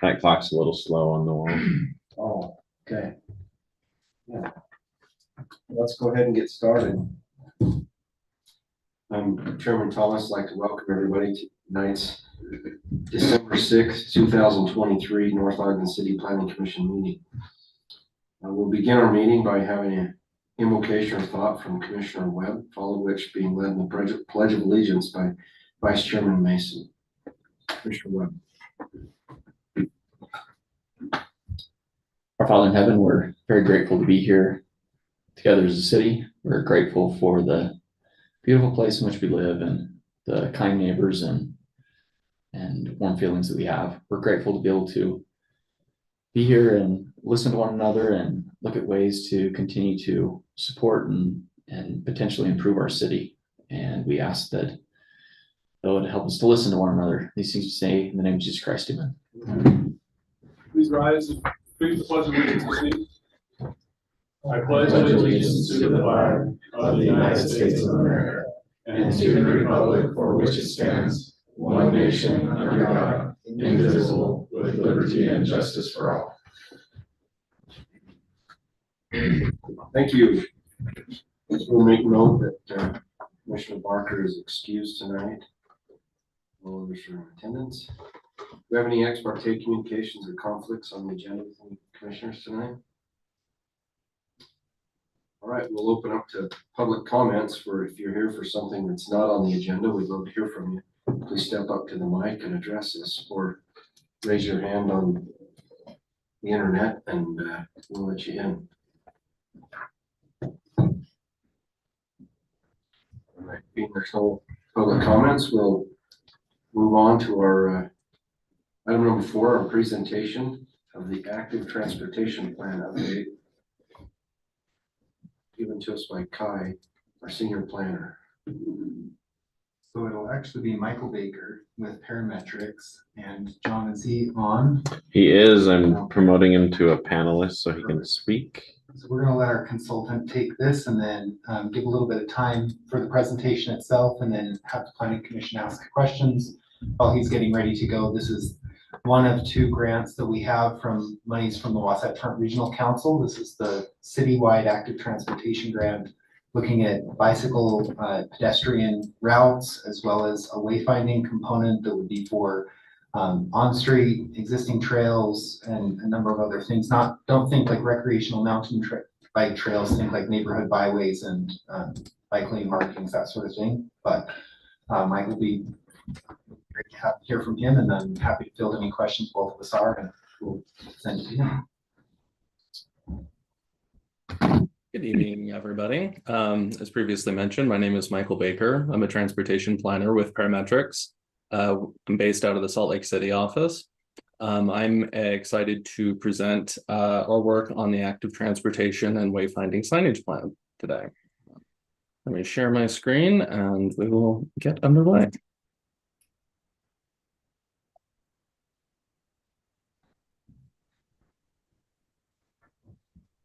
That clock's a little slow on the wall. Oh, okay. Yeah. Let's go ahead and get started. I'm Chairman Thomas. I'd like to welcome everybody to tonight's December 6th, 2023 North Ogden City Planning Commission meeting. We'll begin our meeting by having an invocation or thought from Commissioner Webb, followed which being led in the Pledge of Allegiance by Vice Chairman Mason. Commissioner Webb. Our Father in heaven, we're very grateful to be here together as a city. We're grateful for the beautiful place in which we live and the kind neighbors and warm feelings that we have. We're grateful to be able to be here and listen to one another and look at ways to continue to support and potentially improve our city. And we ask that they would help us to listen to one another. These things we say in the name of Jesus Christ, amen. Please rise and please the pledge of allegiance, please. I pledge allegiance to the flag of the United States of America and to the republic for which it stands, one nation under God, indivisible, with liberty and justice for all. Thank you. We'll make note that Commissioner Barker is excused tonight. All others are in attendance. Do we have any ex parte communications or conflicts on the agenda with any commissioners tonight? All right, we'll open up to public comments. For if you're here for something that's not on the agenda, we'd love to hear from you. Please step up to the mic and address us, or raise your hand on the internet and we'll let you in. All right, being there's no public comments, we'll move on to our item number 4, our presentation of the active transportation plan update given to us by Kai, our senior planner. So it'll actually be Michael Baker with Parametrics. And John, is he on? He is. I'm promoting him to a panelist so he can speak. So we're going to let our consultant take this and then give a little bit of time for the presentation itself, and then have the Planning Commission ask questions while he's getting ready to go. This is one of 2 grants that we have from monies from the Wasatch Front Regional Council. This is the citywide active transportation grant, looking at bicycle pedestrian routes, as well as a wayfinding component that would be for on-street existing trails and a number of other things. Don't think like recreational mountain bike trails, think like neighborhood byways and bike lane markings, that sort of thing. But Mike will be great to hear from him, and I'm happy to field any questions both of us are, and we'll send it to him. Good evening, everybody. As previously mentioned, my name is Michael Baker. I'm a transportation planner with Parametrics. I'm based out of the Salt Lake City office. I'm excited to present our work on the active transportation and wayfinding signage plan today. Let me share my screen and we will get underway.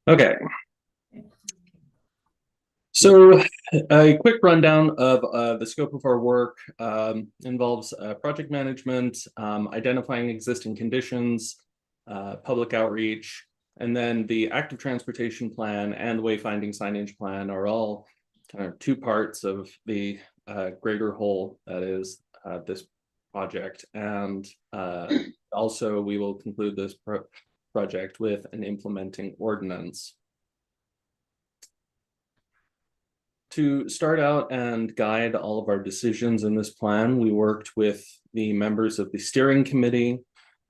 Okay. So a quick rundown of the scope of our work involves project management, identifying existing conditions, public outreach, and then the active transportation plan and the wayfinding signage plan are all kind of 2 parts of the greater whole that is this project. And also we will conclude this project with an implementing ordinance. To start out and guide all of our decisions in this plan, we worked with the members of the steering committee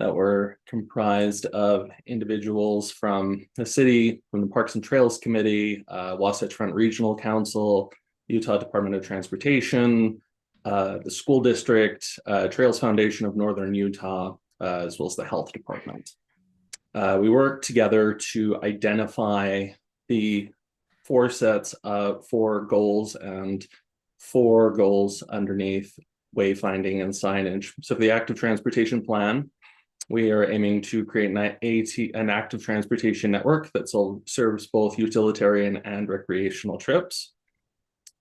that were comprised of individuals from the city, from the Parks and Trails Committee, Wasatch Front Regional Council, Utah Department of Transportation, the school district, Trails Foundation of Northern Utah, as well as the health department. We worked together to identify the 4 sets of 4 goals and 4 goals underneath wayfinding and signage. So for the active transportation plan, we are aiming to create an active transportation network that serves both utilitarian and recreational trips.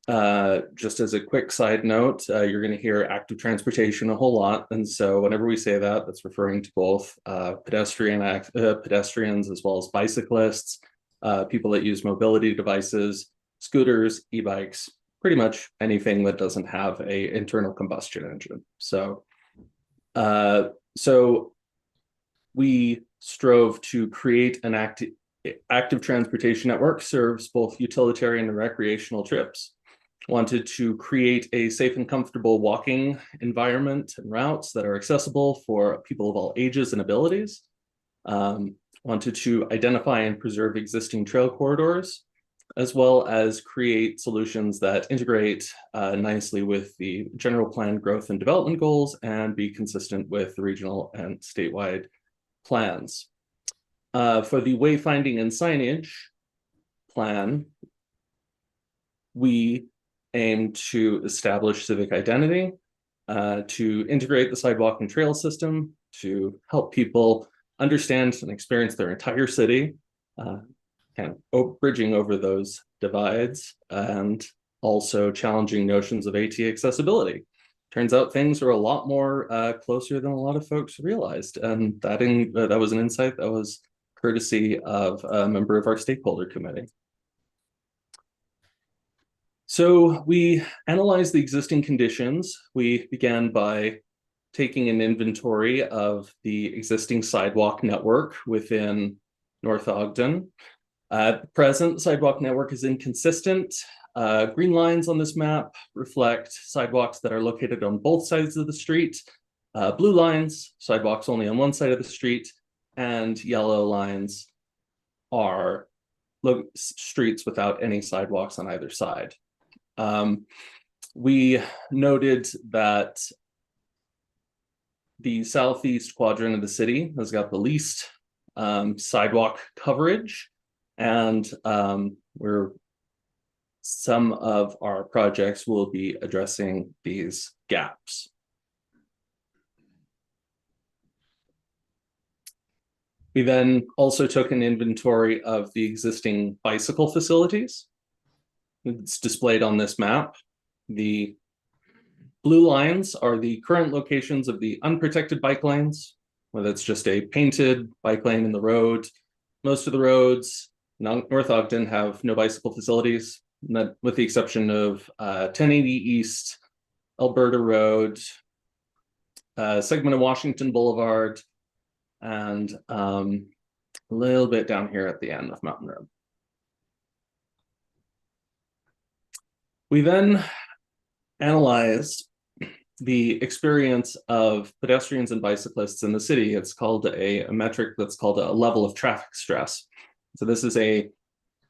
Just as a quick side note, you're going to hear active transportation a whole lot. And so whenever we say that, that's referring to both pedestrians as well as bicyclists, people that use mobility devices, scooters, e-bikes, pretty much anything that doesn't have a internal combustion engine. So we strove to create an active transportation network serves both utilitarian and recreational trips. Wanted to create a safe and comfortable walking environment and routes that are accessible for people of all ages and abilities. Wanted to identify and preserve existing trail corridors, as well as create solutions that integrate nicely with the general plan growth and development goals and be consistent with the regional and statewide plans. For the wayfinding and signage plan, we aim to establish civic identity, to integrate the sidewalk and trail system, to help people understand and experience their entire city, kind of bridging over those divides, and also challenging notions of AT accessibility. Turns out things are a lot more closer than a lot of folks realized, and that was an insight that was courtesy of a member of our stakeholder committee. So we analyzed the existing conditions. We began by taking an inventory of the existing sidewalk network within North Ogden. At present, sidewalk network is inconsistent. Green lines on this map reflect sidewalks that are located on both sides of the street. Blue lines, sidewalks only on one side of the street, and yellow lines are streets without any sidewalks on either side. We noted that the southeast quadrant of the city has got the least sidewalk coverage, and where some of our projects will be addressing these gaps. We then also took an inventory of the existing bicycle facilities. It's displayed on this map. The blue lines are the current locations of the unprotected bike lanes, whether it's just a painted bike lane in the road. Most of the roads, North Ogden, have no bicycle facilities, with the exception of 1080 East, Alberta Road, segment of Washington Boulevard, and a little bit down here at the end of Mountain Road. We then analyzed the experience of pedestrians and bicyclists in the city. It's called a metric that's called a level of traffic stress. So this is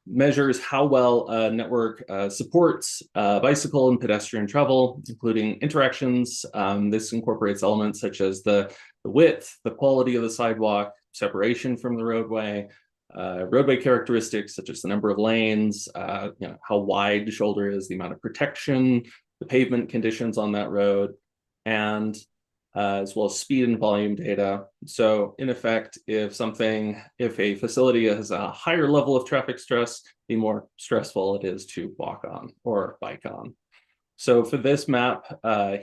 measures how well a network supports bicycle and pedestrian travel, including interactions. This incorporates elements such as the width, the quality of the sidewalk, separation from the roadway, roadway characteristics such as the number of lanes, how wide the shoulder is, the amount of protection, the pavement conditions on that road, and as well as speed and volume data. So in effect, if a facility has a higher level of traffic stress, the more stressful it is to walk on or bike on. So for this map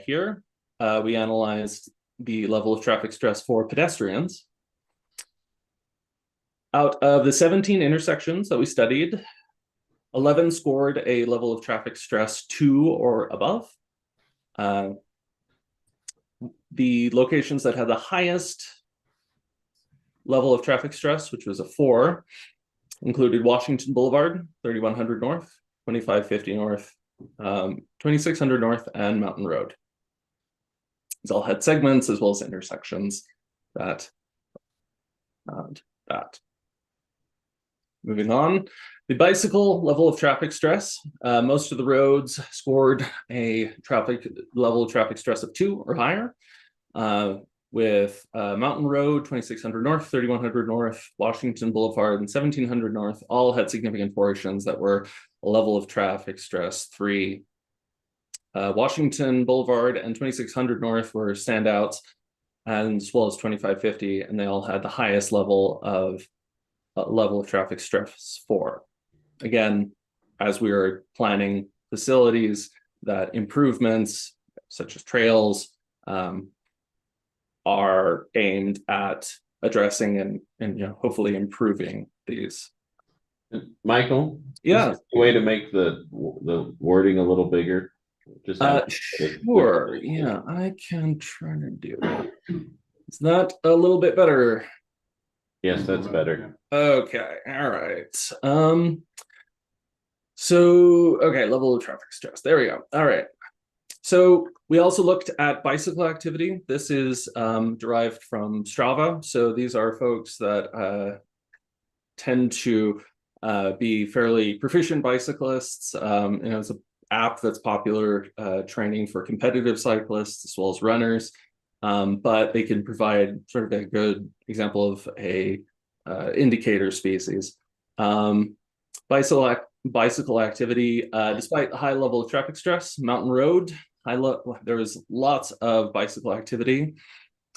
here, we analyzed the level of traffic stress for pedestrians. Out of the 17 intersections that we studied, 11 scored a level of traffic stress 2 or above. The locations that had the highest level of traffic stress, which was a 4, included Washington Boulevard, 3100 North, 2550 North, 2600 North, and Mountain Road. These all had segments as well as intersections that. Moving on, the bicycle level of traffic stress. Most of the roads scored a level of traffic stress of 2 or higher, with Mountain Road, 2600 North, 3100 North, Washington Boulevard, and 1700 North all had significant portions that were a level of traffic stress 3. Washington Boulevard and 2600 North were standouts, and as well as 2550, and they all had the highest level of traffic stress 4. Again, as we were planning facilities, that improvements such as trails are aimed at addressing and hopefully improving these. Michael? Yeah. Is there a way to make the wording a little bigger? Just have Sure. Yeah, I can try to do it. It's not a little bit better. Yes, that's better. Okay, all right. So okay, level of traffic stress. There we go. All right. So we also looked at bicycle activity. This is derived from Strava. So these are folks that tend to be fairly proficient bicyclists. It's an app that's popular training for competitive cyclists as well as runners. But they can provide sort of a good example of a indicator species. Bicycle activity, despite the high level of traffic stress, Mountain Road, there was lots of bicycle activity.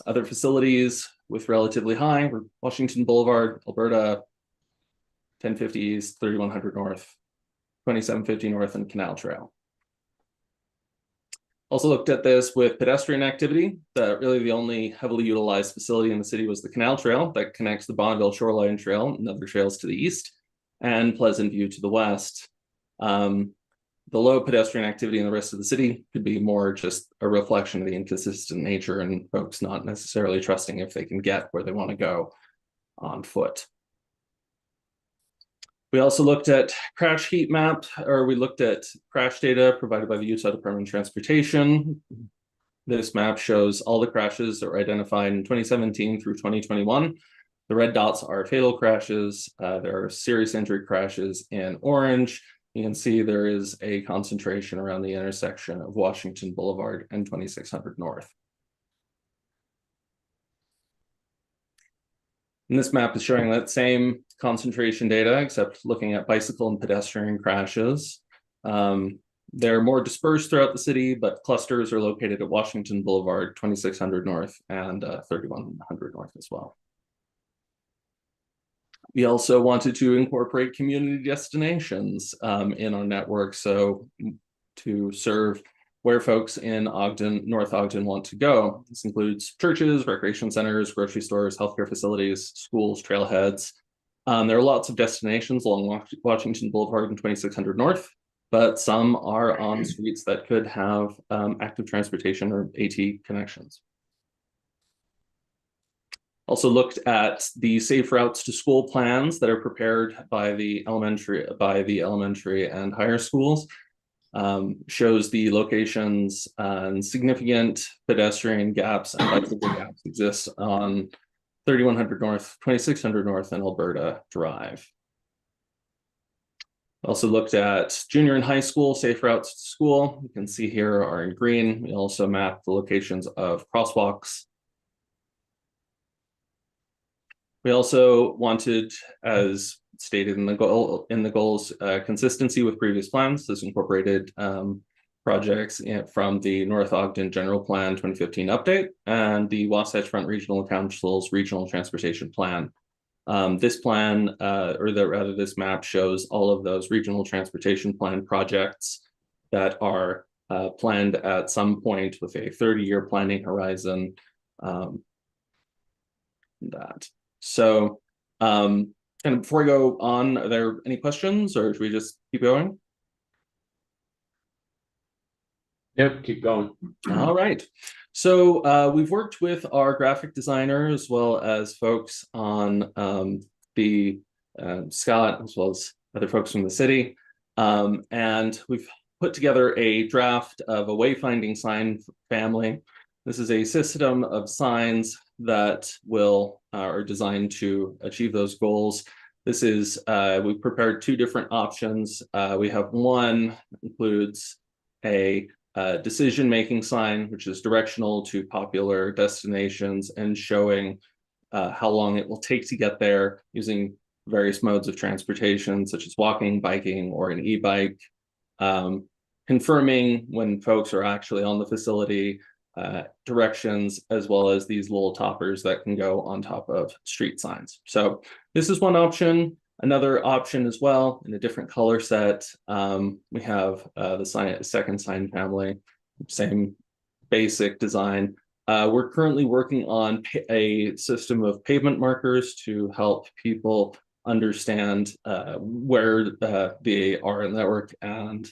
Other facilities with relatively high were Washington Boulevard, Alberta, 1050 East, 3100 North, 2750 North, and Canal Trail. Also looked at this with pedestrian activity. Really the only heavily utilized facility in the city was the Canal Trail that connects the Bonneville Shoreline Trail and other trails to the east, and Pleasant View to the west. The low pedestrian activity in the rest of the city could be more just a reflection of the inconsistent nature and folks not necessarily trusting if they can get where they want to go on foot. We also looked at crash heat map, or we looked at crash data provided by the Utah Department of Transportation. This map shows all the crashes that were identified in 2017 through 2021. The red dots are fatal crashes. There are serious injury crashes in orange. You can see there is a concentration around the intersection of Washington Boulevard and 2600 North. And this map is showing that same concentration data, except looking at bicycle and pedestrian crashes. They're more dispersed throughout the city, but clusters are located at Washington Boulevard, 2600 North, and 3100 North as well. We also wanted to incorporate community destinations in our network, so to serve where folks in Ogden, North Ogden want to go. This includes churches, recreation centers, grocery stores, healthcare facilities, schools, trailheads. There are lots of destinations along Washington Boulevard and 2600 North, but some are on streets that could have active transportation or AT connections. Also looked at the safe routes to school plans that are prepared by the elementary and higher schools. Shows the locations and significant pedestrian gaps and bicycle gaps exist on 3100 North, 2600 North, and Alberta Drive. Also looked at junior and high school safe routes to school. You can see here are in green. We also mapped the locations of crosswalks. We also wanted, as stated in the goals, consistency with previous plans. This incorporated projects from the North Ogden General Plan 2015 update and the Wasatch Front Regional Council's Regional Transportation Plan. This plan, this map shows all of those regional transportation plan projects that are planned at some point with a 30-year planning horizon. So, and before I go on, are there any questions, or should we just keep going? Yep, keep going. All right. So we've worked with our graphic designer as well as folks on the Scott, as well as other folks from the city. And we've put together a draft of a wayfinding sign family. This is a system of signs that are designed to achieve those goals. This is, we've prepared two different options. We have one that includes a decision-making sign, which is directional to popular destinations and showing how long it will take to get there using various modes of transportation, such as walking, biking, or an e-bike, confirming when folks are actually on the facility, directions, as well as these little toppers that can go on top of street signs. So this is one option. Another option as well, in a different color set, we have the second sign family, same basic design. We're currently working on a system of pavement markers to help people understand where they are in the network and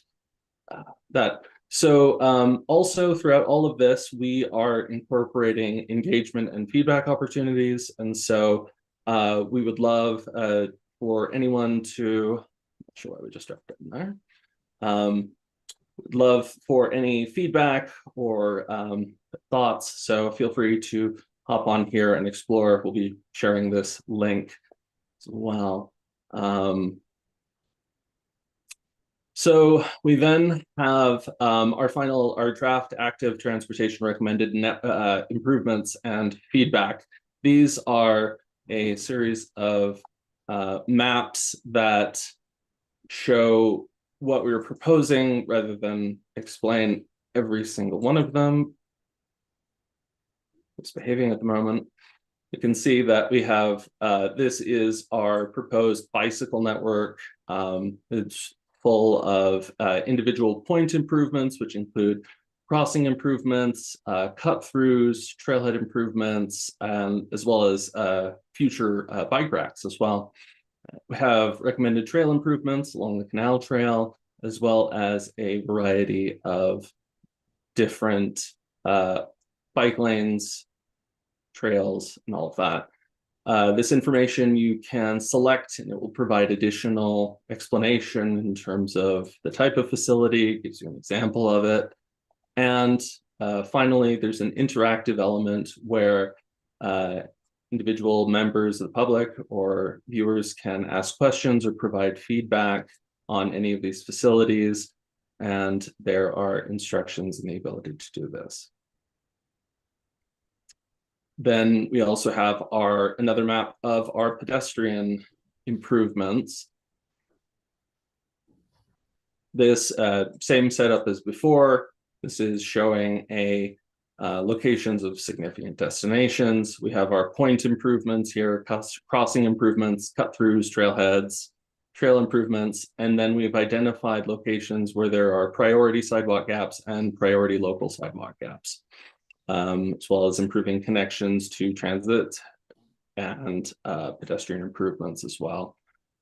that. So also throughout all of this, we are incorporating engagement and feedback opportunities. And so we would love for anyone to, not sure why we just dropped it in there. Would love for any feedback or thoughts. So feel free to hop on here and explore. We'll be sharing this link as well. So we then have our draft active transportation recommended improvements and feedback. These are a series of maps that show what we were proposing rather than explain every single one of them. It's behaving at the moment. You can see that we have, this is our proposed bicycle network. It's full of individual point improvements, which include crossing improvements, cut-throughs, trailhead improvements, as well as future bike racks as well. We have recommended trail improvements along the canal trail, as well as a variety of different bike lanes, trails, and all of that. This information you can select and it will provide additional explanation in terms of the type of facility, it gives you an example of it. And finally, there's an interactive element where individual members of the public or viewers can ask questions or provide feedback on any of these facilities. And there are instructions and the ability to do this. Then we also have another map of our pedestrian improvements. This same setup as before. This is showing locations of significant destinations. We have our point improvements here, crossing improvements, cut-throughs, trailheads, trail improvements, and then we've identified locations where there are priority sidewalk gaps and priority local sidewalk gaps. As well as improving connections to transit and pedestrian improvements as well.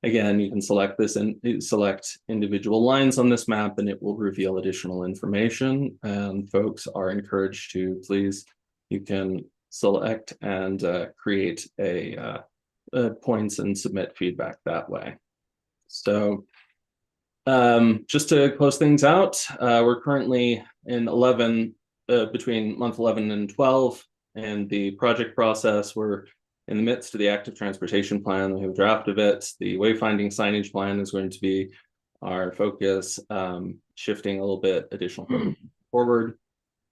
Again, you can select this and select individual lines on this map and it will reveal additional information, and folks are encouraged to please, you can select and create points and submit feedback that way. So just to close things out, we're currently in between month 11 and 12 and the project process. We're in the midst of the active transportation plan. We have a draft of it. The wayfinding signage plan is going to be our focus, shifting a little bit additional forward.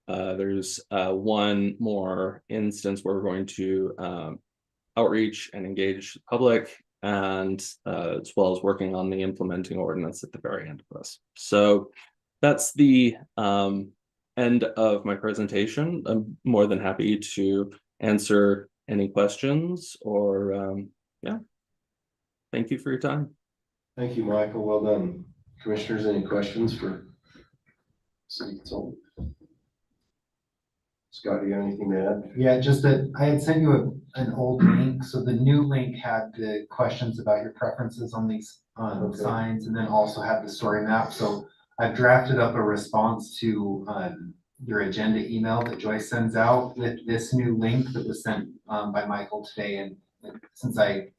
There's one more instance where we're going to outreach and engage the public, and as well as working on the implementing ordinance at the very end of this. So that's the end of my presentation. I'm more than happy to answer any questions or yeah. Thank you for your time. Thank you, Michael. Well done. Commissioners, any questions for city consultant? Scott, do you have anything to add? Yeah, just that I had sent you an old link, so the new link had the questions about your preferences on these signs, and then also had the story map. So I've drafted up a response to your agenda email that Joyce sends out with this new link that was sent by Michael today, and since I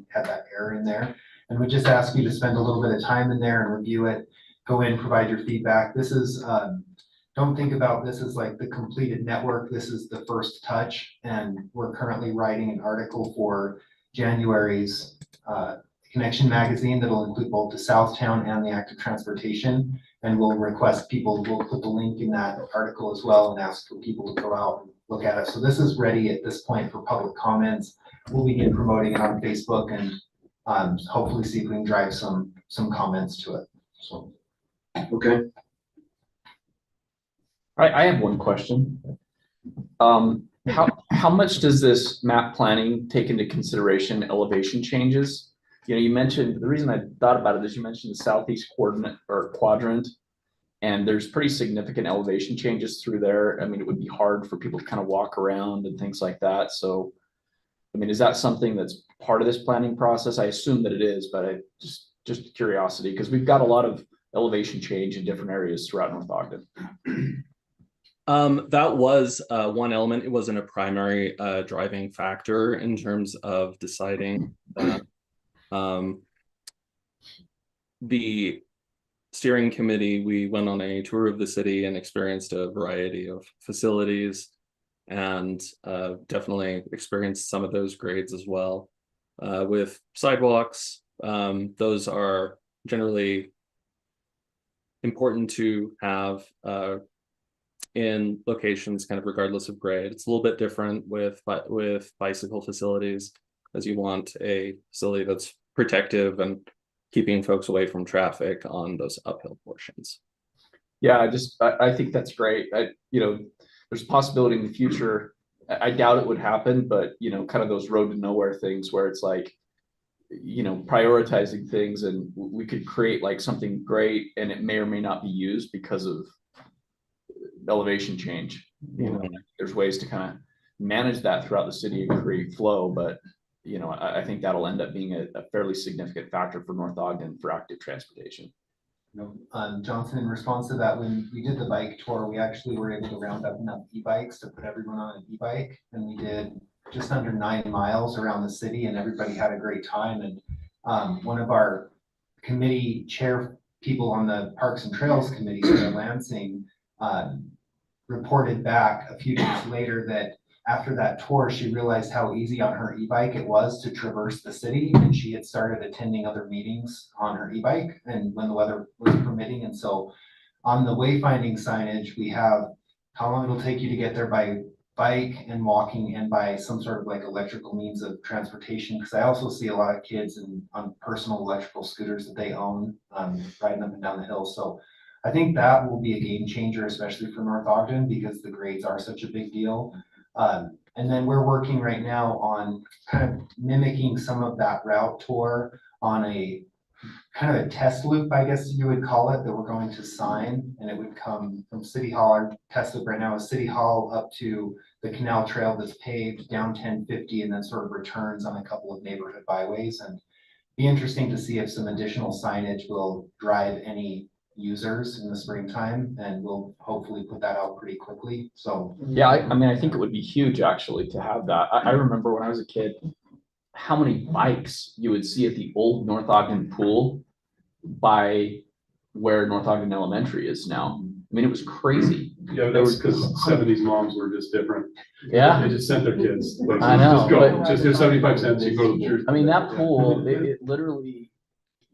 had that error in there, and we just ask you to spend a little bit of time in there and review it, go in, provide your feedback. This is don't think about this as like the completed network. This is the first touch, and we're currently writing an article for January's Connection magazine that'll include both the Southtown and the active transportation. And we'll request people, we'll put the link in that article as well and ask for people to go out and look at it. So this is ready at this point for public comments. We'll begin promoting it on Facebook and hopefully see if we can drive some comments to it. So, okay. I have one question. How much does this map planning take into consideration elevation changes? you know, you mentioned, the reason I thought about it is you mentioned the southeast coordinate or quadrant. And there's pretty significant elevation changes through there. I mean, it would be hard for people to kind of walk around and things like that. So, I mean, is that something that's part of this planning process? I assume that it is, but I just curiosity, because we've got a lot of elevation change in different areas throughout North Ogden. That was one element. It wasn't a primary driving factor in terms of deciding that. The steering committee, we went on a tour of the city and experienced a variety of facilities, and definitely experienced some of those grades as well. With sidewalks, those are generally important to have in locations kind of regardless of grade. It's a little bit different with bicycle facilities, as you want a facility that's protective and keeping folks away from traffic on those uphill portions. Yeah, I think that's great. There's a possibility in the future. I doubt it would happen, but kind of those road to nowhere things where it's like, prioritizing things, and we could create like something great, and it may or may not be used because of elevation change. There's ways to kind of manage that throughout the city and create flow, but I think that'll end up being a fairly significant factor for North Ogden for active transportation. Johnson, in response to that, when we did the bike tour, we actually were able to round up enough e-bikes to put everyone on an e-bike, and we did just under 9 miles around the city, and everybody had a great time. And one of our committee chair people on the Parks and Trails Committee, Sarah Lansing, reported back a few days later that after that tour, she realized how easy on her e-bike it was to traverse the city, and she had started attending other meetings on her e-bike and when the weather was permitting. And so on the wayfinding signage, we have how long it'll take you to get there by bike and walking and by some sort of like electrical means of transportation, because I also see a lot of kids on personal electrical scooters that they own, riding up and down the hill. So I think that will be a game changer, especially for North Ogden, because the grades are such a big deal. And then we're working right now on kind of mimicking some of that route tour on a kind of a test loop, I guess you would call it, that we're going to sign, and it would come from City Hall. Our test loop right now is City Hall up to the canal trail that's paved down 1050, and then sort of returns on a couple of neighborhood byways. And be interesting to see if some additional signage will drive any users in the springtime, and we'll hopefully put that out pretty quickly. So yeah, I mean, I think it would be huge actually to have that. I remember when I was a kid, how many bikes you would see at the old North Ogden pool by where North Ogden Elementary is now. I mean, it was crazy. Yeah, that was because 70s moms were just different. Yeah. They just sent their kids. Like, I know, just go, but- just here's 75 cents, you go to the church. I mean, that pool, it literally,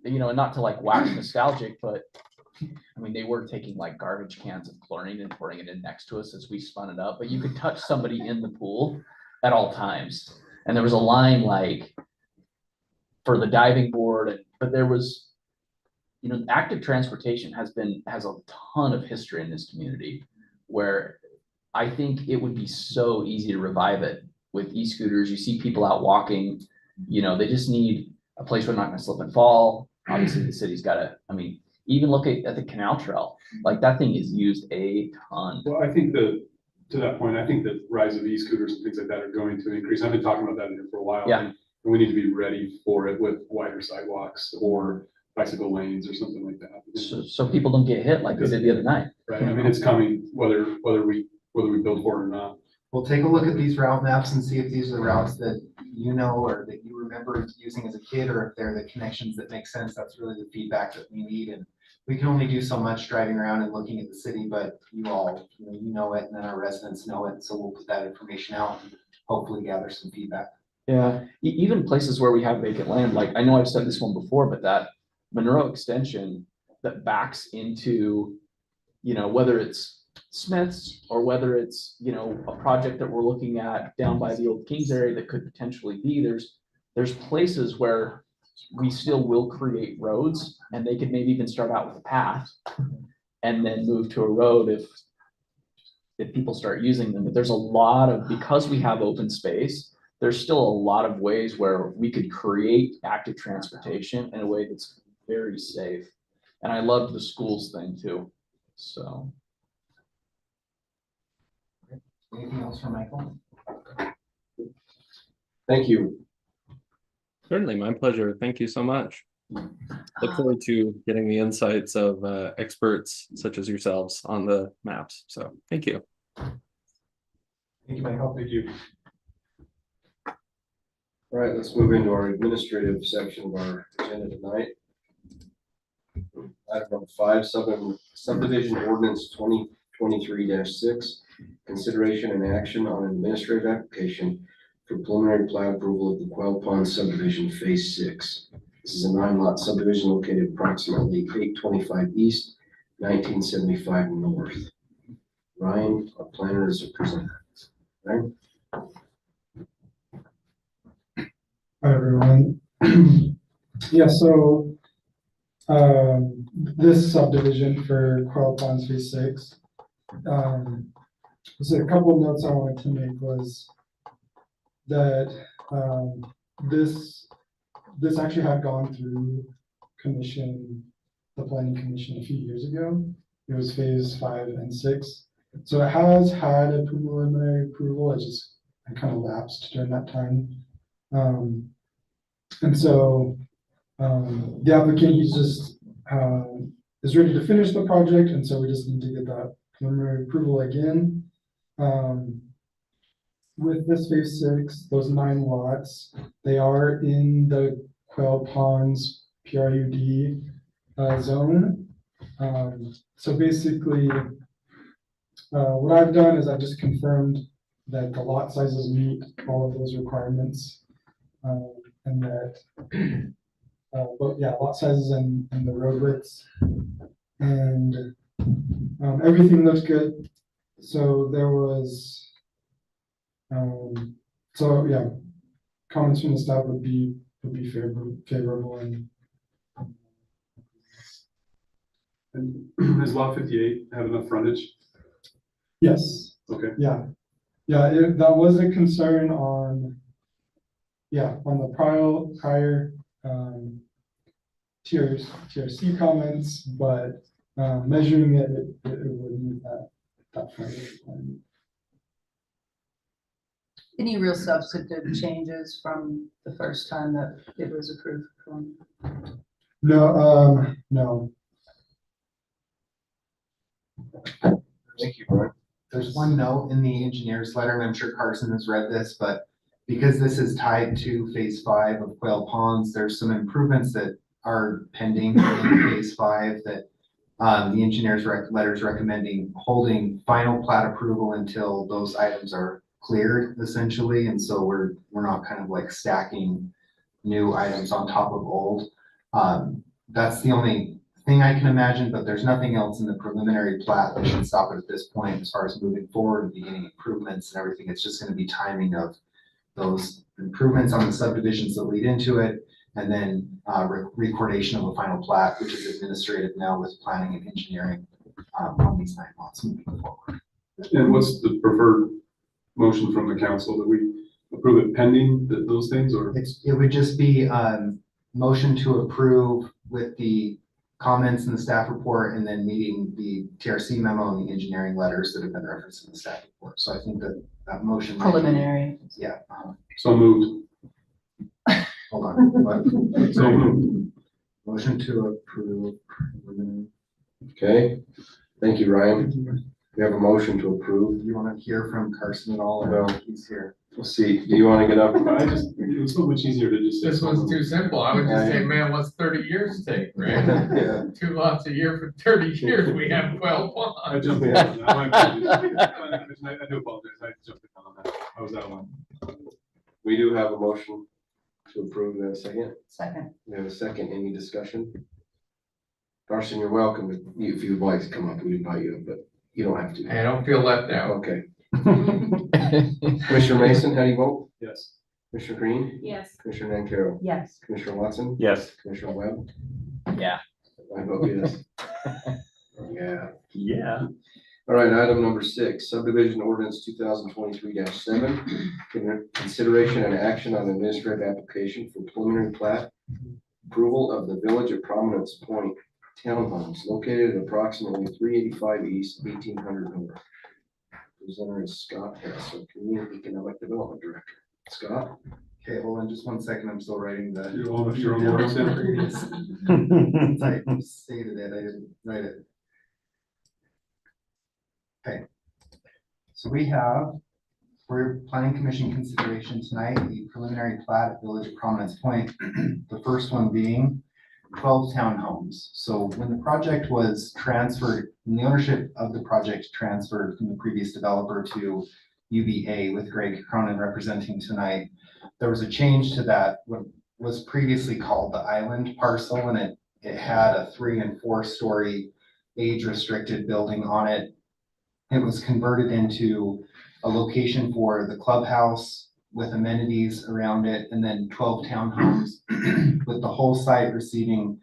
not to like wax nostalgic, but I mean, they were taking like garbage cans of chlorine and pouring it in next to us as we spun it up, but you could touch somebody in the pool at all times. And there was a line like for the diving board, but there was, active transportation has a ton of history in this community, where I think it would be so easy to revive it with e-scooters. You see people out walking, they just need a place where they're not gonna slip and fall. Obviously the city's even look at the canal trail, like that thing is used a ton. Well, I think to that point, I think the rise of e-scooters and things like that are going to increase. I've been talking about that in here for a while. Yeah. And we need to be ready for it with wider sidewalks or bicycle lanes or something like that. So people don't get hit like they did the other night. Right, I mean, it's coming, whether we build for it or not. we'll take a look at these route maps and see if these are the routes that or that you remember using as a kid, or if they're the connections that make sense. That's really the feedback that we need. And we can only do so much driving around and looking at the city, but you all, you know it, and then our residents know it. So we'll put that information out and hopefully gather some feedback. Yeah, even places where we have vacant land, like I know I've said this one before, but that Monroe extension that backs into, whether it's Smith's or whether it's, a project that we're looking at down by the old Kings area that could potentially be, there's places where we still will create roads, and they could maybe even start out with a path and then move to a road if people start using them. But there's a lot of, because we have open space, there's still a lot of ways where we could create active transportation in a way that's very safe. And I loved the schools thing too, so. Anything else from Michael? Thank you. Certainly, my pleasure. Thank you so much. Look forward to getting the insights of experts such as yourselves on the maps. So thank you. Thank you, Michael. Thank you. All right, let's move into our administrative section of our agenda tonight. Item number 5, subdivision ordinance 2023-6, consideration and action on an administrative application for preliminary plat approval of the Quail Pond subdivision phase 6. This is a 9-lot subdivision located approximately 825 east, 1975 north. Ryan, our planner, is a presenter. Ryan? Hi, everyone. Yeah, so this subdivision for Quail Ponds phase 6. So a couple of notes I wanted to make was that this actually had gone through the planning commission a few years ago. It was phase 5 and 6. So it has had a preliminary approval. It kind of lapsed during that time. And so the applicant, he's just is ready to finish the project, and so we just need to get that preliminary approval again. With this phase 6, those 9 lots, they are in the Quail Ponds PRUD zone. So basically, what I've done is I've just confirmed that the lot sizes meet all of those requirements, and that but yeah, lot sizes and the road widths, and everything looks good. So there was so yeah, comments from the staff would be favorable. And does lot 58 have enough frontage? Yes. Okay. Yeah, that was a concern on the prior TRC comments, but measuring it would meet that frontage requirement. Any real substantive changes from the first time that it was approved from? No, no. Thank you, Brian. There's one note in the engineer's letter, and I'm sure Carson has read this, but because this is tied to phase 5 of Quail Ponds, there's some improvements that are pending in phase 5 that the engineer's letter is recommending holding final plat approval until those items are cleared, essentially. And so we're not kind of like stacking new items on top of old. That's the only thing I can imagine, but there's nothing else in the preliminary plat that should stop it at this point as far as moving forward and beginning improvements and everything. It's just going to be timing of those improvements on the subdivisions that lead into it, and then recordation of a final plat, which is administrative now with planning and engineering on these 9 lots moving forward. And what's the preferred motion from the council, that we approve it pending those things, or? It would just be motion to approve with the comments in the staff report, and then meeting the TRC memo and the engineering letters that have been referenced in the staff report. So I think that motion. Preliminary. Yeah. So moved. Hold on. What? So moved. Motion to approve. Okay, thank you, Ryan. We have a motion to approve. Do you want to hear from Carson at all? No. He's here. Let's see, do you want to get up? It's so much easier to just. This one's too simple. I would just say, man, what's 30 years take, right? Yeah. 2 lots a year for 30 years, we have 12 ponds. I jumped in on that. My apologies. I do apologize. I jumped in on that. I was that one. We do have a motion to approve. We have a second. Second. We have a second. Any discussion? Carson, you're welcome. If you'd like to come up, we invite you, but you don't have to. I don't feel left out. Okay. Commissioner Mason, how do you vote? Yes. Commissioner Green? Yes. Commissioner Nancaro? Yes. Commissioner Watson? Yes. Commissioner Webb? Yeah. I vote yes. Yeah. Yeah. All right, item number 6, subdivision ordinance 2023-7. Consideration and action on administrative application for preliminary plat approval of the Village of Prominence Point townhomes located at approximately 385 East, 1800 North. Presenter is Scott Hess, our Community Economic Development Director. Scott? Okay, hold on just one second. I'm still writing the. You're on notice then? I stated it, I didn't write it. Okay. So we have, for planning commission consideration tonight, the preliminary plat at Village of Prominence Point. The first one being 12 townhomes. So when the project was transferred, when the ownership of the project transferred from the previous developer to UBA with Greg Cronin representing tonight, there was a change to that, what was previously called the island parcel, and it had a 3- and 4-story age-restricted building on it. It was converted into a location for the clubhouse with amenities around it, and then 12 townhomes with the whole site receiving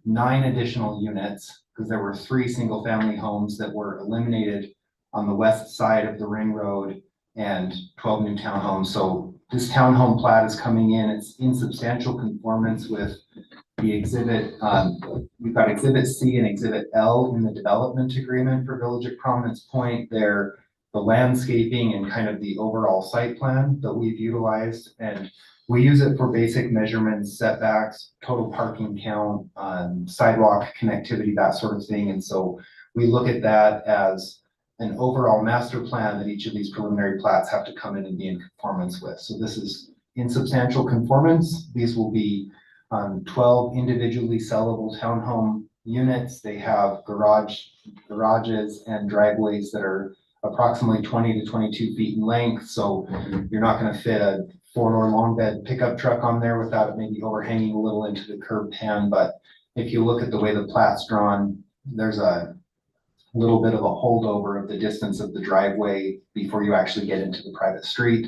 9 additional units, because there were 3 single-family homes that were eliminated on the west side of the ring road and 12 new townhomes. So this townhome plat is coming in, it's in substantial conformance with the exhibit. We've got exhibit C and exhibit L in the development agreement for Village of Prominence Point. They're the landscaping and kind of the overall site plan that we've utilized. And we use it for basic measurements, setbacks, total parking count, sidewalk connectivity, that sort of thing. And so we look at that as an overall master plan that each of these preliminary plats have to come in and be in conformance with. So this is in substantial conformance. These will be 12 individually sellable townhome units. They have garages and driveways that are approximately 20 to 22 feet in length. So you're not going to fit a 4-door long bed pickup truck on there without it maybe overhanging a little into the curb pan. But if you look at the way the plat's drawn, there's a little bit of a holdover of the distance of the driveway before you actually get into the private street.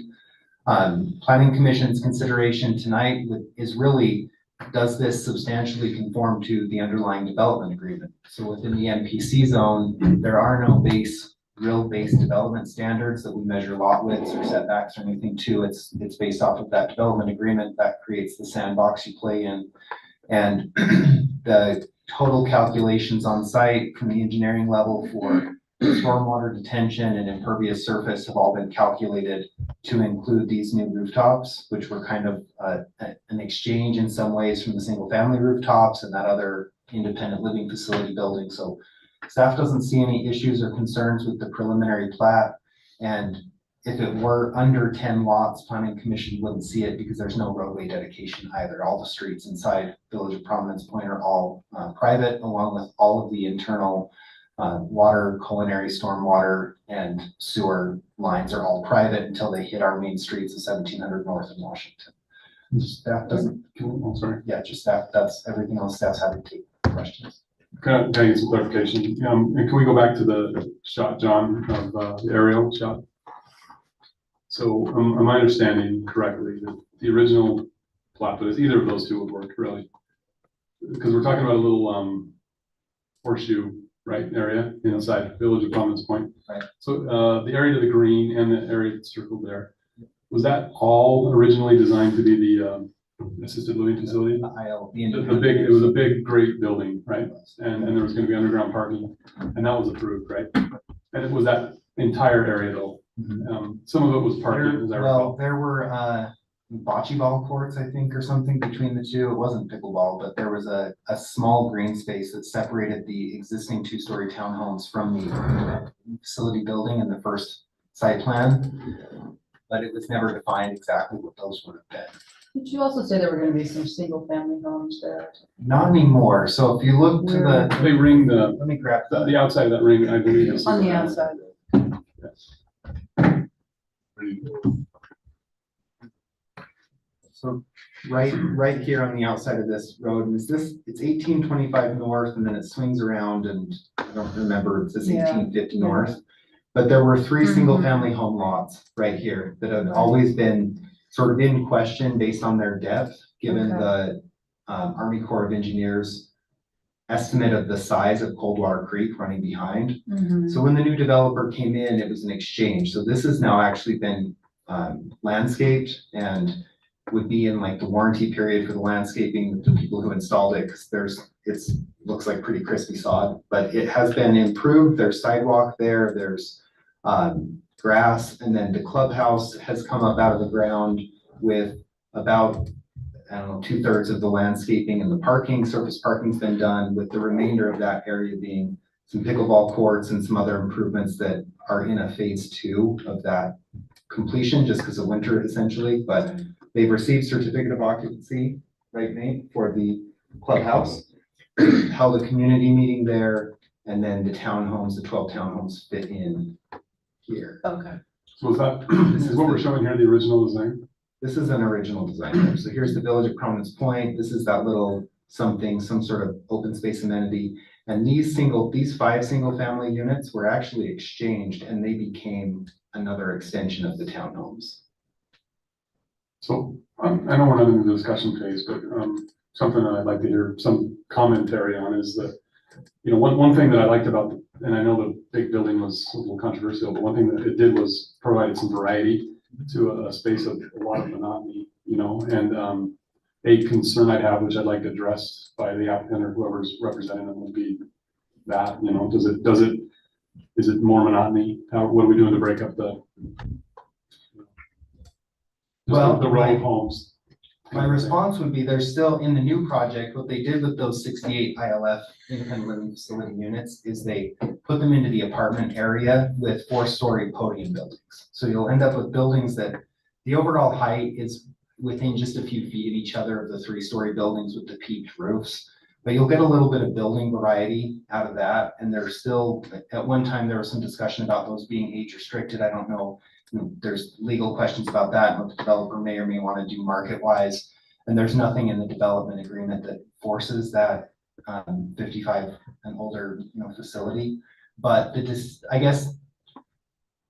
Planning Commission's consideration tonight is really, does this substantially conform to the underlying development agreement? So within the MPC zone, there are no real base development standards that we measure lot widths or setbacks or anything to. It's based off of that development agreement that creates the sandbox you play in. And the total calculations on site from the engineering level for stormwater detention and impervious surface have all been calculated to include these new rooftops, which were kind of an exchange in some ways from the single family rooftops and that other independent living facility building. So staff doesn't see any issues or concerns with the preliminary plat. And if it were under 10 lots, Planning Commission wouldn't see it because there's no roadway dedication either. All the streets inside Village of Prominence Point are all private, along with all of the internal water, culinary, stormwater, and sewer lines are all private until they hit our main streets of 1700 North in Washington. Staff doesn't, Oh, sorry. yeah, just staff, that's everything else. Staff's happy to take questions. Can I get some clarification? And can we go back to the shot, John, of the aerial shot? So am I understanding correctly that the original plat, but either of those two would work really? Because we're talking about a little horseshoe, right, area inside Village of Prominence Point. Right. So the area to the green and the area that's circled there, was that all originally designed to be the assisted living facility? It was a big, great building, right? And there was going to be underground parking, and that was approved, right? And it was that entire area though. Some of it was parking, as I recall. Well, there were bocce ball courts, I think, or something between the two. It wasn't pickleball, but there was a small green space that separated the existing 2-story townhomes from the facility building in the first site plan. But it was never defined exactly what those would have been. Did you also say there were gonna be some single family homes there? Not anymore. So if you look to the, They ring let me grab the outside of that ring, I believe. is- On the outside. Yes. So right here on the outside of this road, and it's 1825 north, and then it swings around, and I don't remember, it says Yeah. 1850 north. But there were 3 single family home lots right here that have always been sort of in question based on their depth, given Okay. the Army Corps of Engineers estimate of the size of Coldwater Creek running behind. Mhm. So when the new developer came in, it was an exchange. So this has now actually been landscaped and would be in like the warranty period for the landscaping with the people who installed it, because looks like pretty crispy sod, but it has been improved. There's sidewalk there, there's grass, and then the clubhouse has come up out of the ground with about, I don't know, 2/3 of the landscaping, and the parking, surface parking's been done, with the remainder of that area being some pickleball courts and some other improvements that are in a phase 2 of that completion, just because of winter essentially, but they've received certificate of occupancy, right, Nate, for the clubhouse. Held a community meeting there, and then the townhomes, the 12 townhomes fit in here. Okay. So is that, is what we're showing here the original design? This is an original design there. So here's the Village of Cronin's Point. This is that little something, some sort of open space amenity. And these 5 single family units were actually exchanged, and they became another extension of the townhomes. So, I know we're not in the discussion phase, but, something that I'd like to hear some commentary on is that, one thing that I liked about, and I know the big building was a little controversial, but one thing that it did was provided some variety to a space of a lot of monotony, and, a concern I'd have, which I'd like addressed by the applicant or whoever's representing them, would be that, is it more monotony? What are we doing to break up the row of homes? My response would be, they're still in the new project. What they did with those 68 ILF independent living facility units is they put them into the apartment area with 4-story podium buildings. So you'll end up with buildings that the overall height is within just a few feet of each other of the 3-story buildings with the peaked roofs. But you'll get a little bit of building variety out of that. And there's still, at one time, there was some discussion about those being age restricted. I don't know. There's legal questions about that and what the developer may or may want to do market wise. And there's nothing in the development agreement that forces that 55 and older facility. But I guess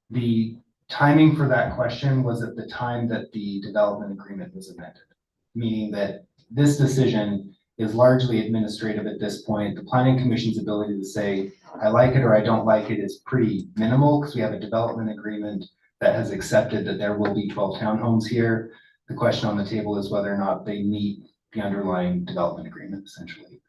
the timing for that question was at the time that the development agreement was amended, meaning that this decision is largely administrative at this point. The planning commission's ability to say, I like it or I don't like it, is pretty minimal, because we have a development agreement that has accepted that there will be 12 townhomes here. The question on the table is whether or not they meet the underlying development agreement, essentially.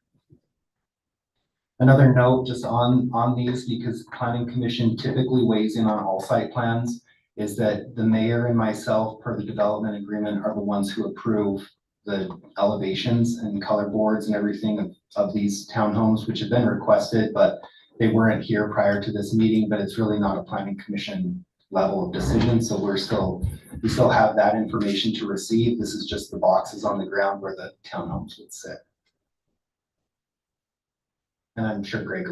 Another note just on these, because planning commission typically weighs in on all site plans, is that the mayor and myself, per the development agreement, are the ones who approve the elevations and color boards and everything of these townhomes, which have been requested, but they weren't here prior to this meeting. But it's really not a planning commission level of decision, so we still have that information to receive. This is just the boxes on the ground where the townhomes would sit. And I'm sure Greg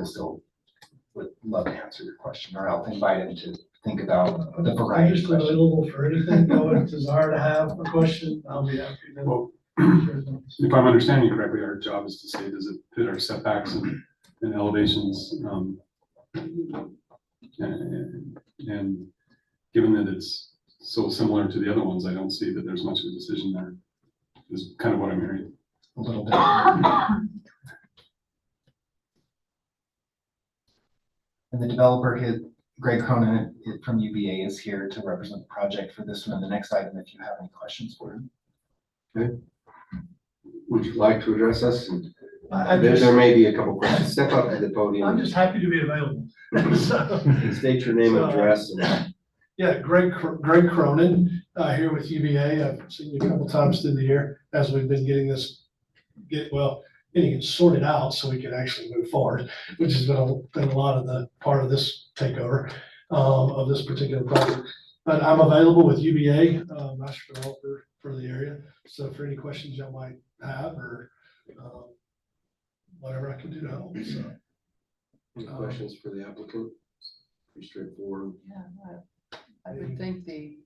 would love to answer your question, or I'll invite him to think about the variety. I'm just available for anything. Go and desire to have a question, I'll be happy to. Well, if I'm understanding correctly, our job is to say, does it fit our setbacks and elevations? And given that it's so similar to the other ones, I don't see that there's much of a decision there, is kind of what I'm hearing. A little bit. And the developer, Greg Cronin from UVA, is here to represent the project for this one and the next item if you have any questions for him. Okay. Would you like to address us? I'm There just, may be a couple questions. Step up to the I'm podium. just happy to be available. So, State your name and address. yeah, Greg Cronin, here with UVA. I've seen you a couple times through the year as we've been getting it sorted out so we can actually move forward, which has been a lot of the part of this takeover of this particular project. But I'm available with UVA, master developer for the area. So for any questions y'all might have, or whatever I can do to help. So. Any questions for the applicant? Pretty straightforward. Yeah, I would think the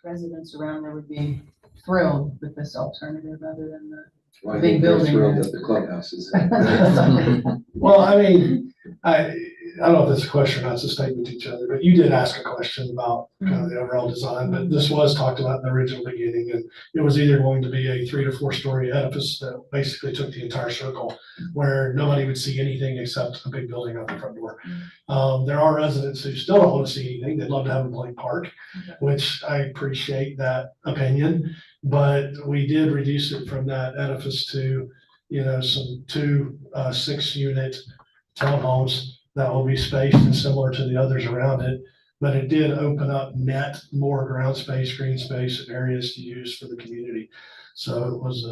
residents around there would be thrilled with this alternative rather than the Well, I big think they're building thrilled there. that the clubhouse is. Well, I mean, I don't know if it's a question or not, it's a statement to each other, but you did ask a question about kind of the overall design, but this was talked about in the original beginning, and it was either going to be a 3 to 4 story edifice that basically took the entire circle, where nobody would see anything except a big building out the front door. There are residents who still don't want to see anything, they'd love to have a blank park, which I appreciate that opinion, but we did reduce it from that edifice to, some 2 6-unit townhomes that will be spaced and similar to the others around it. But it did open up net more ground space, green space, and areas to use for the community. So it was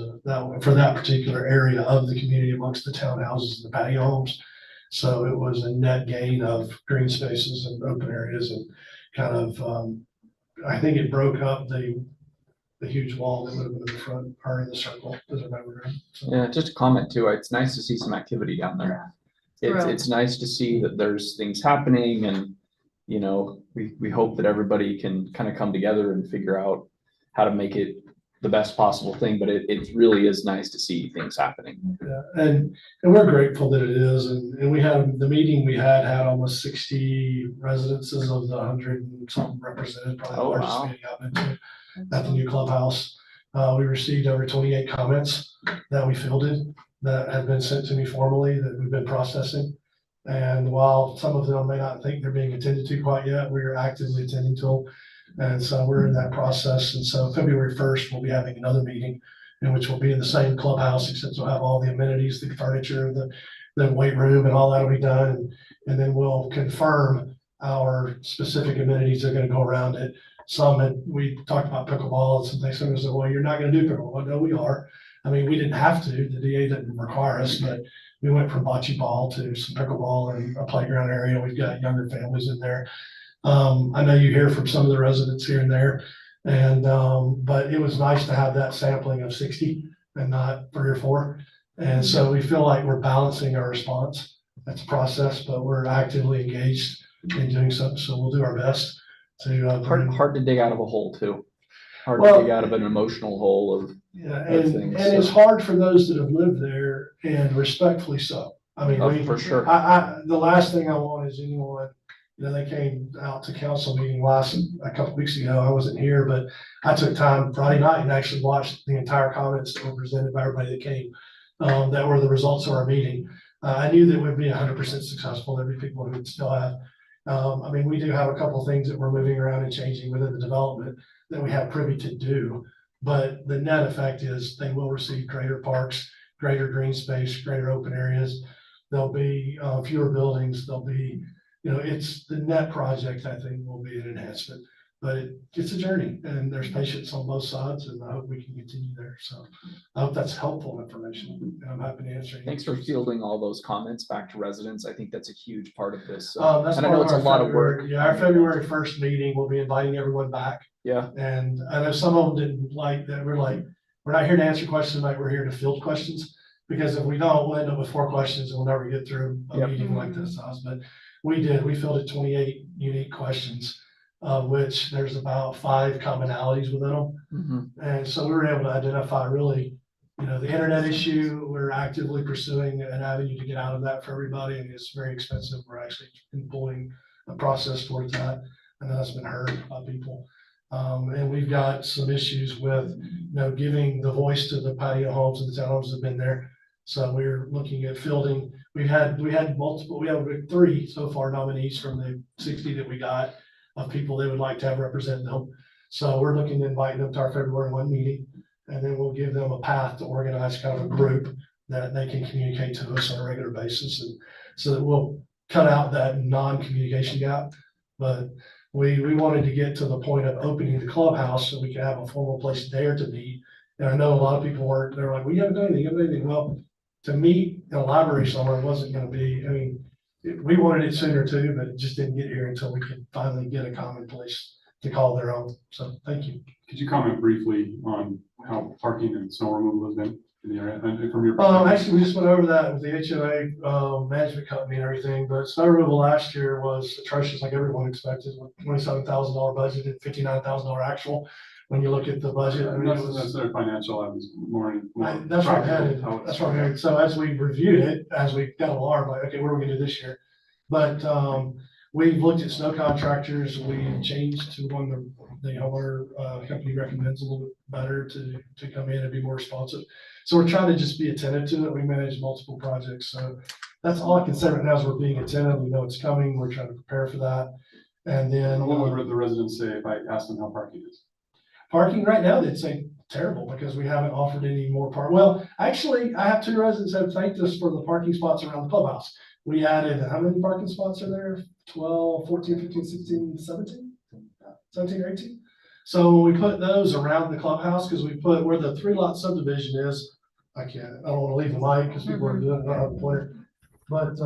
for that particular area of the community amongst the townhouses and the patio homes. So it was a net gain of green spaces and open areas, and kind of, I think it broke up the huge wall that would have been in the front or in the circle, as I remember. So. Yeah, just a comment too. It's nice to see some activity down there. It's nice to see that there's things happening, and we hope that everybody can kind of come together and figure out how to make it the best possible thing, but it really is nice to see things happening. Yeah, and we're grateful that it is, and we had the meeting we had almost 60 residences of the 100 and something represented, probably the largest meeting I've been to at the new clubhouse. We received over 28 comments that we fielded that have been sent to me formally that we've been processing. And while some of them may not think they're being attended to quite yet, we're actively attending to them. And so we're in that process. And so February 1st, we'll be having another meeting in which we'll be in the same clubhouse, except we'll have all the amenities, the furniture, the weight room, and all that will be done. And then we'll confirm our specific amenities that are going to go around it. We talked about pickleball and some things. Someone said, well, you're not going to do pickleball. Well, no, we are. I mean, we didn't have to. The DA didn't require us, but we went from bocce ball to some pickleball and a playground area. We've got younger families in there. I know you hear from some of the residents here and there, but it was nice to have that sampling of 60 and not 3 or 4. And so we feel like we're balancing our response. That's a process, but we're actively engaged in doing something. So we'll do our best to. Hard to dig out of a hole too. Hard Well, to dig out of an emotional hole of. And it's hard for those that have lived there, and respectfully so. I mean, For sure. the last thing I want is anyone, they came out to council meeting a couple weeks ago. I wasn't here, but I took time Friday night and actually watched the entire comments that were presented by everybody that came, that were the results of our meeting. I knew that it would be 100% successful. There'd be people who would still have. I mean, we do have a couple of things that we're moving around and changing within the development that we have privy to do. But the net effect is they will receive greater parks, greater green space, greater open areas. There'll be fewer buildings. There'll be, it's the net project, I think, will be an enhancement. But it's a journey, and there's patience on both sides, and I hope we can continue there. So I hope that's helpful information, and I'm happy to answer. Thanks for fielding all those comments back to residents. I think that's a huge part of this. That's and I know it's a lot of work. Yeah, our February 1st meeting, we'll be inviting everyone back. Yeah. And I know some of them didn't like that. We're not here to answer questions tonight. We're here to field questions, because if we don't, we'll end up with 4 questions and we'll never get through a meeting like this. But we fielded 28 unique questions, of which there's about 5 commonalities within them. And so we were able to identify really, the internet issue. We're actively pursuing an avenue to get out of that for everybody, and it's very expensive. We're actually employing a process towards that. I know that's been heard by people. And we've got some issues with, giving the voice to the patio homes and the townhomes that have been there. So we're looking at fielding. We had 3 so far nominees from the 60 that we got of people they would like to have represent them. So we're looking to invite them to our February 1 meeting, and then we'll give them a path to organize kind of a group that they can communicate to us on a regular basis. And so that we'll cut out that non-communication gap. But we wanted to get to the point of opening the clubhouse so we could have a formal place there to meet. And I know a lot of people they're like, well, you haven't done anything, Well, to meet in a library somewhere wasn't going to be, we wanted it sooner too, but it just didn't get here until we could finally get a common place to call their own. So thank you. Could you comment briefly on how parking and snow removal has been in the area? And from your perspective? Actually, we just went over that with the HOA management company and everything, but snow removal last year was atrocious, like everyone expected, with $27,000 budget and $59,000 actual. When you look at the budget, that's their financial. I was more. That's what I'm headed. That's what I'm headed. So as we reviewed it, as we got alarmed, like, okay, what are we gonna do this year? But, we've looked at snow contractors, we changed to one that the homeowner, company recommends a little bit better to come in and be more responsive. So we're trying to just be attentive to it. We manage multiple projects, so that's all I can say right now is we're being attentive. We know it's coming. We're trying to prepare for that. And then What would the residents say if I asked them how parking is? parking right now, they'd say terrible because we haven't offered any more Well, actually, I have 2 residents that have thanked us for the parking spots around the clubhouse. We added, how many parking spots are there? 12, 14, 15, 16, 17? 17 or 18? So we put those around the clubhouse because we put where the 3-lot subdivision is. I don't want to leave the mic because people are doing it, I don't have a pointer. But,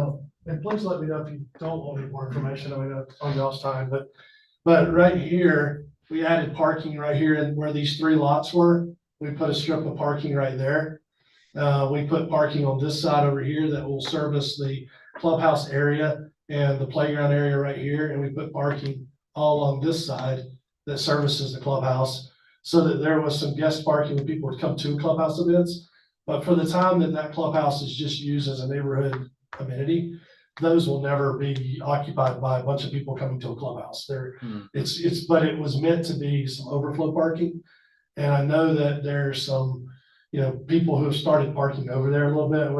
and please let me know if you don't want any more information. I mean, that's on y'all's time, but right here, we added parking right here and where these 3 lots were. We put a strip of parking right there. We put parking on this side over here that will service the clubhouse area and the playground area right here. And we put parking all on this side that services the clubhouse so that there was some guest parking when people would come to clubhouse events. But for the time that that clubhouse is just used as a neighborhood amenity, those will never be occupied by a bunch of people coming to a clubhouse. But it was meant to be some overflow parking. And I know that there's some, people who have started parking over there a little bit.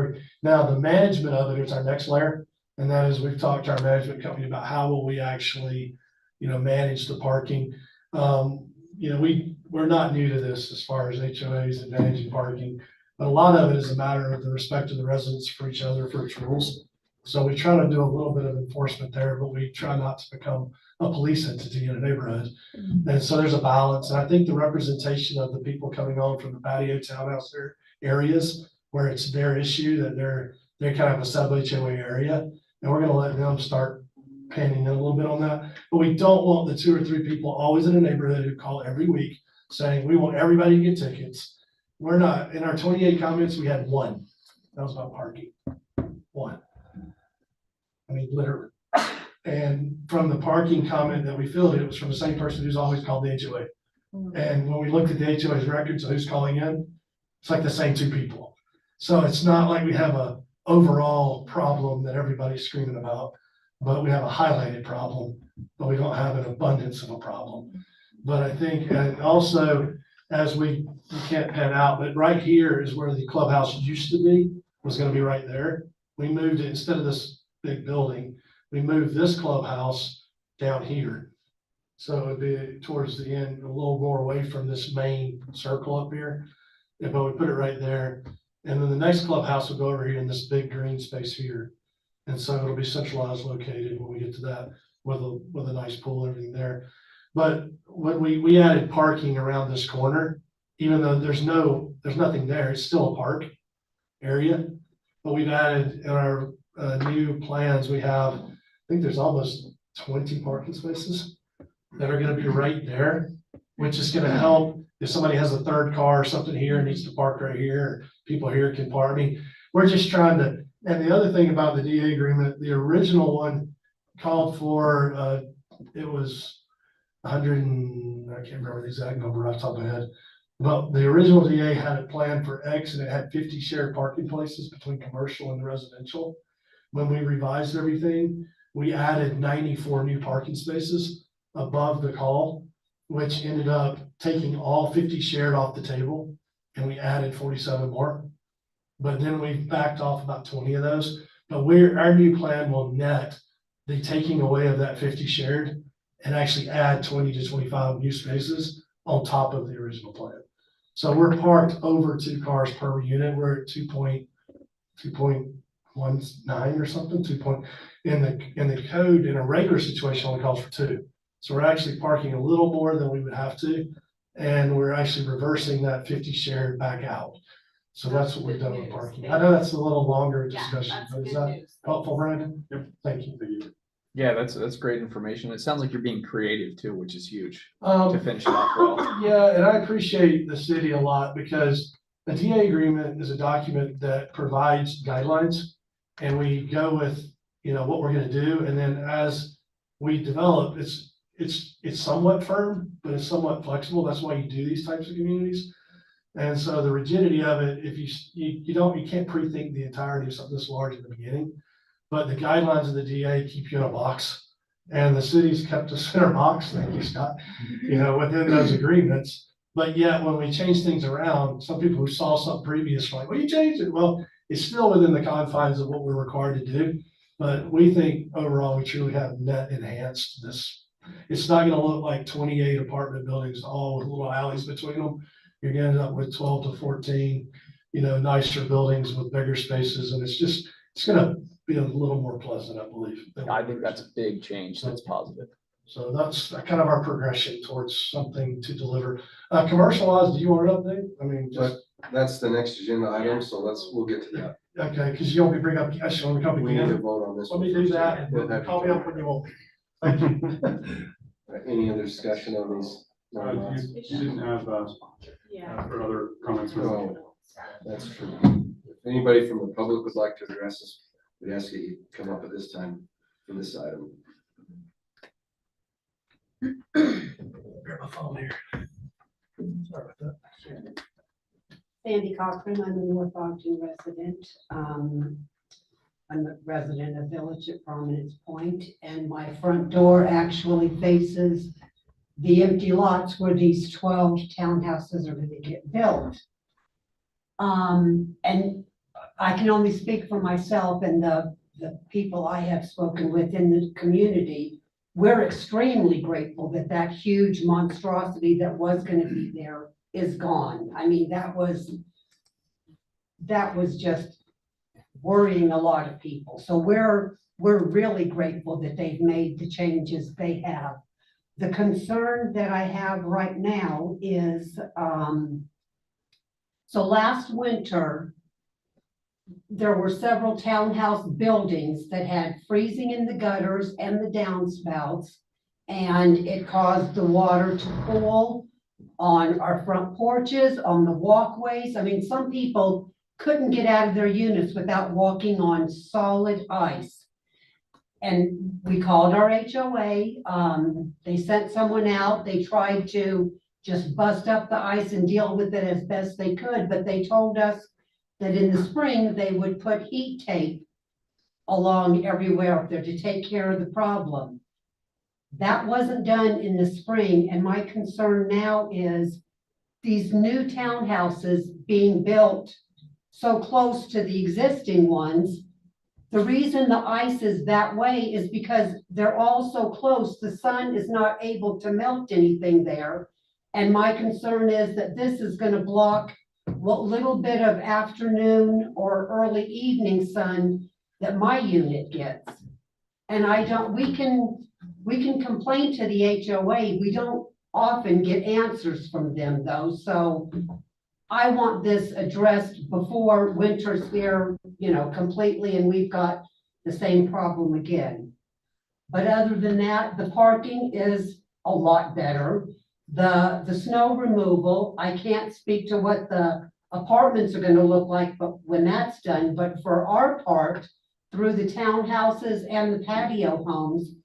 Now the management of it is our next layer. And that is, we've talked to our management company about how will we actually, manage the parking. We're not new to this as far as HOAs and managing parking, but a lot of it is a matter of the respect of the residents for each other, for its rules. So we try to do a little bit of enforcement there, but we try not to become a police entity in a neighborhood. And so there's a balance. And I think the representation of the people coming on from the patio townhouse areas where it's their issue that they're kind of a sub HOA area. And we're going to let them start panning in a little bit on that. But we don't want the 2 or 3 people always in a neighborhood who call every week saying, we want everybody to get tickets. We're not. In our 28 comments, we had 1. That was about parking. 1. I mean, literally. And from the parking comment that we fielded, it was from the same person who's always called the HOA. And when we looked at the HOA's records of who's calling in, it's like the same 2 people. So it's not like we have a overall problem that everybody's screaming about, but we have a highlighted problem, but we don't have an abundance of a problem. But I think, and also as we can't pan out, but right here is where the clubhouse used to be, was going to be right there. We moved it instead of this big building, we moved this clubhouse down here. So it would be towards the end, a little more away from this main circle up here. But we put it right there. And then the next clubhouse will go over here in this big green space here. And so it'll be centralized located when we get to that with a nice pool and everything there. But when we added parking around this corner, even though there's nothing there, it's still a park area. But we've added in our new plans, we have, I think there's almost 20 parking spaces that are going to be right there, which is going to help if somebody has a 3rd car or something here and needs to park right here, people here can park. I mean, we're just trying to, and the other thing about the DA agreement, the original one called for, it was 100 and I can't remember the exact number off the top of my head, but the original DA had it planned for X and it had 50 shared parking places between commercial and residential. When we revised everything, we added 94 new parking spaces above the call, which ended up taking all 50 shared off the table, and we added 47 more. But then we backed off about 20 of those. But our new plan will net the taking away of that 50 shared and actually add 20 to 25 new spaces on top of the original plan. So we're parked over 2 cars per unit. We're at 2.19 or something, in the code in a regular situation only calls for 2. So we're actually parking a little more than we would have to. And we're actually reversing that 50 shared back out. So that's what we've done with parking. I know that's a little longer discussion, but is that helpful, Brandon? Yep. Thank you. Yeah, that's great information. It sounds like you're being creative too, which is huge to finish it off well. Yeah, and I appreciate the city a lot because the DA agreement is a document that provides guidelines and we go with, what we're going to do. And then as we develop, it's somewhat firm, but it's somewhat flexible. That's why you do these types of communities. And so the rigidity of it, if you can't pre-think the entirety of something this large in the beginning. but the guidelines of the DA keep you in a box. And the city's kept us in our box, thank you, Scott, within those agreements. But yet, when we change things around, some people who saw something previous are like, well, you changed it. Well, it's still within the confines of what we're required to do. But we think overall, we truly have net enhanced this. It's not gonna look like 28 apartment buildings, all with little alleys between them. You're gonna end up with 12 to 14, nicer buildings with bigger spaces, and it's gonna be a little more pleasant, I believe. I think that's a big change. That's positive. So that's kind of our progression towards something to deliver. Commercialized, do you want an update? I mean, just, That's the next agenda item, so we'll get to that. okay, because you want me to bring up, yes, you want me to come We need to again? vote on this. Let one me do first. that, We'll and have call you me up when you want me. Thank you. Any other discussion on these? You didn't have, for other comments. No, that's true. If anybody from the public would like to address us, we ask that you come up at this time for this item. Grab my phone here. Sorry about that. Sandy Cochran, I'm a North Ogden resident. I'm a resident of Village at Prominence Point, and my front door actually faces the empty lots where these 12 townhouses are gonna get built. And I can only speak for myself and the people I have spoken with in the community. We're extremely grateful that that huge monstrosity that was gonna be there is gone. I mean, that was just worrying a lot of people. So we're really grateful that they've made the changes they have. The concern that I have right now is, so last winter, there were several townhouse buildings that had freezing in the gutters and the downspouts, and it caused the water to pool on our front porches, on the walkways. I mean, some people couldn't get out of their units without walking on solid ice. And we called our HOA, they sent someone out, they tried to just bust up the ice and deal with it as best they could, but they told us that in the spring, they would put heat tape along everywhere up there to take care of the problem. That wasn't done in the spring, and my concern now is these new townhouses being built so close to the existing ones. The reason the ice is that way is because they're all so close, the sun is not able to melt anything there. And my concern is that this is gonna block what little bit of afternoon or early evening sun that my unit gets. And we can complain to the HOA, we don't often get answers from them though, so I want this addressed before winter's here, completely, and we've got the same problem again. But other than that, the parking is a lot better. The snow removal, I can't speak to what the apartments are gonna look like, but when that's done, but for our part, through the townhouses and the patio homes,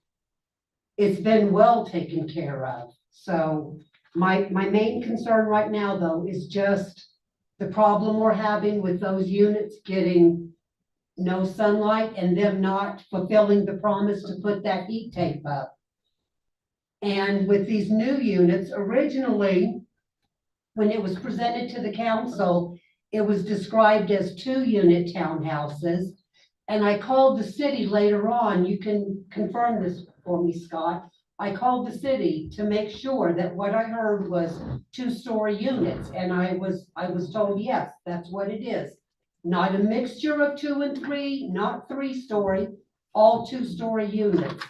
it's been well taken care of. So my main concern right now, though, is just the problem we're having with those units getting no sunlight and them not fulfilling the promise to put that heat tape up. And with these new units, originally, when it was presented to the council, it was described as 2-unit townhouses. And I called the city later on, you can confirm this for me, Scott. I called the city to make sure that what I heard was 2-story units, and I was told, yes, that's what it is. Not a mixture of 2 and 3, not 3-story, all 2-story units.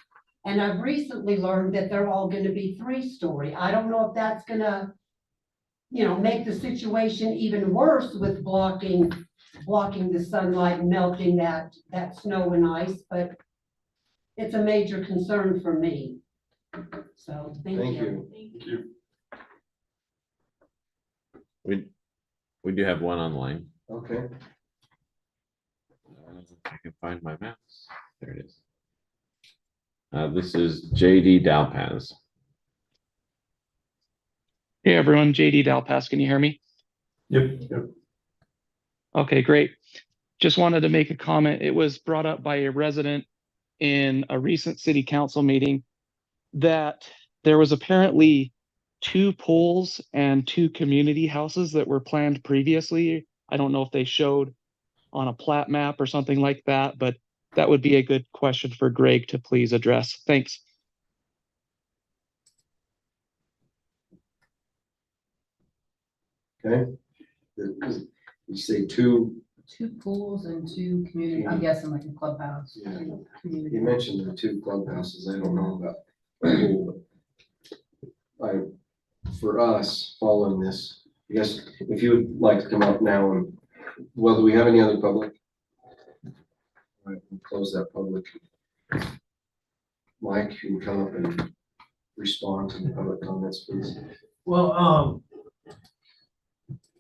And I've recently learned that they're all gonna be 3-story. I don't know if that's gonna, make the situation even worse with blocking the sunlight, melting that snow and ice, but it's a major concern for me. So, thank you. Thank you. We do have one online. Okay. I can find my mouse. There it is. This is JD Dalpaz. Hey everyone, JD Dalpas, can you hear me? Yep. Okay, great. just wanted to make a comment. It was brought up by a resident in a recent city council meeting that there was apparently 2 pools and 2 community houses that were planned previously. I don't know if they showed on a plat map or something like that, but that would be a good question for Greg to please address. Thanks. Okay. You say 2, 2 pools and 2 community, I'm guessing like a clubhouse. Yeah. Community. you mentioned the 2 clubhouses. I don't know about the pool, but for us, following this, I guess if you would like to come up now and, well, do we have any other public? All right, we'll close that public. Mike, you can come up and respond to the public comments, please. Well,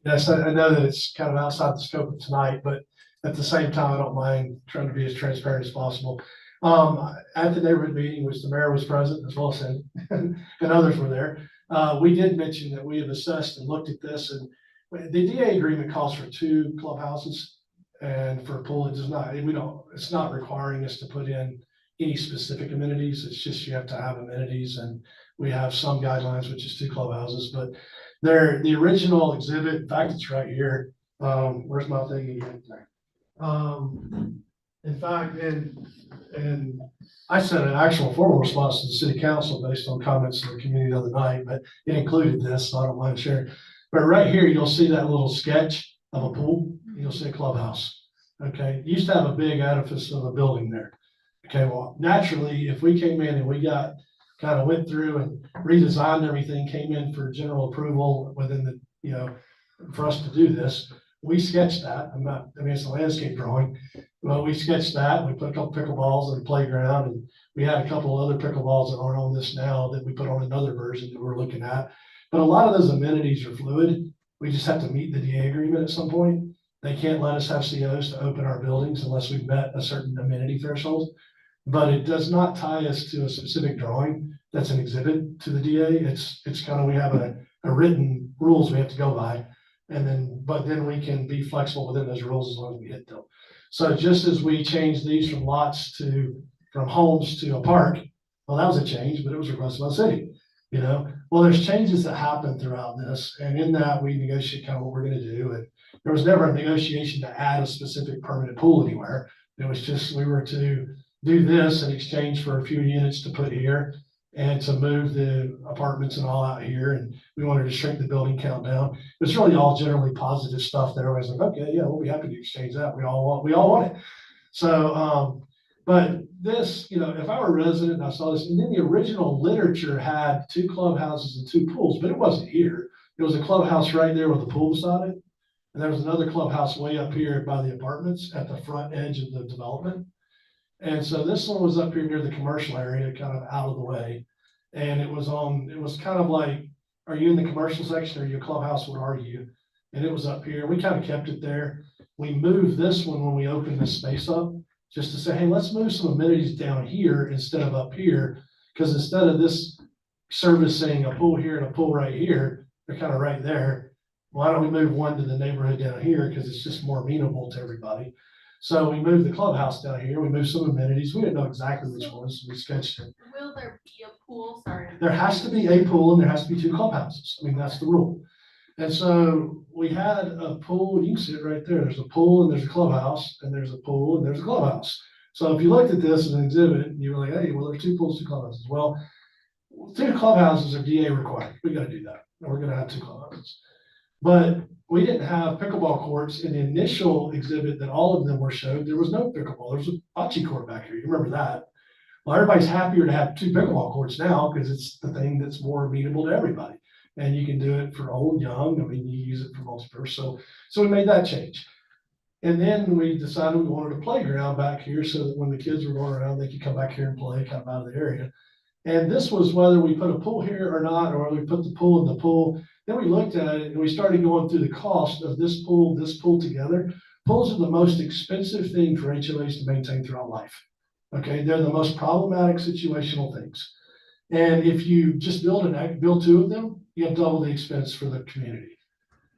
yes, I know that it's kind of outside the scope of tonight, but at the same time, I don't mind trying to be as transparent as possible. At the neighborhood meeting, which the mayor was present as well as him, and others were there, we did mention that we have assessed and looked at this, and the DA agreement calls for 2 clubhouses, and for a pool, it does not, it's not requiring us to put in any specific amenities. It's just you have to have amenities, and we have some guidelines, which is 2 clubhouses, but the original exhibit, in fact, it's right here. Where's my thing again? In fact, and I sent an actual formal response to the city council based on comments of the community the other night, but it included this, so I don't mind sharing. But right here, you'll see that little sketch of a pool. You'll see a clubhouse. Okay, it used to have a big edifice of a building there. Okay, well, naturally, if we came in and we kind of went through and redesigned everything, came in for general approval within the, for us to do this, we sketched that. It's a landscape drawing. Well, we sketched that. We put a couple pickleballs in the playground, and we had a couple of other pickleballs that aren't on this now that we put on another version that we're looking at. But a lot of those amenities are fluid. We just have to meet the DA agreement at some point. They can't let us have COs to open our buildings unless we've met a certain amenity threshold. But it does not tie us to a specific drawing that's an exhibit to the DA. It's kind of, we have a written rules we have to go by. But then we can be flexible within those rules as long as we hit them. So just as we changed these from from homes to a park, well, that was a change, but it was requested by the city, Well, there's changes that happen throughout this, and in that we negotiate kind of what we're going to do. And there was never a negotiation to add a specific permanent pool anywhere. It was just, we were to do this in exchange for a few units to put here and to move the apartments and all out here. And we wanted to shrink the building count down. It's really all generally positive stuff that everybody's like, okay, yeah, we'll be happy to exchange that. We all want it. So, but this, if I were a resident and I saw this, and then the original literature had 2 clubhouses and 2 pools, but it wasn't here. It was a clubhouse right there with a pool beside it. And there was another clubhouse way up here by the apartments at the front edge of the development. And so this one was up here near the commercial area, kind of out of the way. And it was kind of like, are you in the commercial section? Or are you a clubhouse? What are you? And it was up here. We kind of kept it there. We moved this one when we opened this space up, just to say, hey, let's move some amenities down here instead of up here. Because instead of this servicing a pool here and a pool right here, they're kind of right there. Why don't we move one to the neighborhood down here? Because it's just more amenable to everybody. So we moved the clubhouse down here. We moved some amenities. We didn't know exactly which ones, so we sketched it. Will there be a pool? Sorry. There has to be a pool and there has to be 2 clubhouses. That's the rule. And so we had a pool. You can see it right there. There's a pool and there's a clubhouse, and there's a pool and there's a clubhouse. So if you looked at this as an exhibit, and you were like, hey, well, there's 2 pools, 2 clubhouses. Well, 2 clubhouses are DA required. We got to do that. We're going to have 2 clubhouses. But we didn't have pickleball courts in the initial exhibit that all of them were showed. There was no pickleball. There was a bocce court back here. You remember that? Well, everybody's happier to have 2 pickleball courts now because it's the thing that's more amenable to everybody. And you can do it for old, young. You use it for multi-purpose. So we made that change. And then we decided we wanted a playground back here so that when the kids were going around, they could come back here and play kind of out of the area. And this was whether we put a pool here or not, or whether we put the pool in the pool. Then we looked at it and we started going through the cost of this pool together. Pools are the most expensive thing for HOAs to maintain throughout life. Okay, they're the most problematic situational things. And if you just build 2 of them, you have double the expense for the community.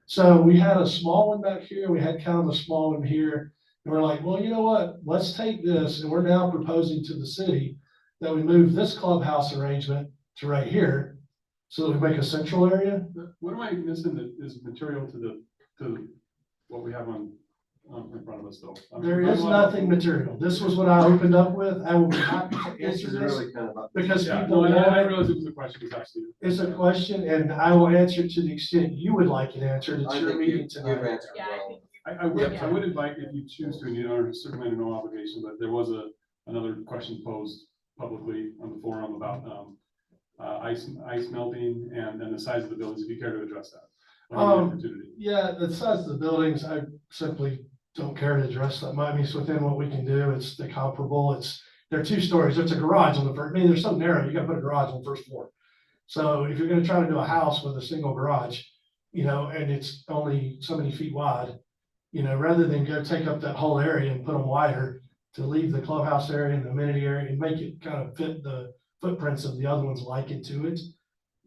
So we had a small one back here. We had kind of a small one here. And we're like, well, you know what? Let's take this, and we're now proposing to the city that we move this clubhouse arrangement to right here, so that we make a central area. What am I missing that is material to what we have on in front of us though? I mean, There is nothing material. This was what I opened up with. I will be happy to This answer is this really kind of. because Yeah, people no, want I it. realized it was a question, because actually. It's a question, and I will answer it to the extent you would like it answered. It's I your think meeting you've tonight. answered Yeah, I well. think I would invite, if you choose to, and you are certainly under no obligation, but there was another question posed publicly on the forum about ice melting and the size of the buildings, if you care to address that. Opportunity. Yeah, the size of the buildings, I simply don't care to address that. I mean, it's within what we can do. It's the comparable. They're 2 stories. It's a garage on the first, I mean, they're so narrow, you gotta put a garage on the first floor. So if you're gonna try to do a house with a single garage, you know, and it's only so many feet wide, you know, rather than go take up that whole area and put them wider to leave the clubhouse area and the amenity area and make it kind of fit the footprints of the other ones likened to it.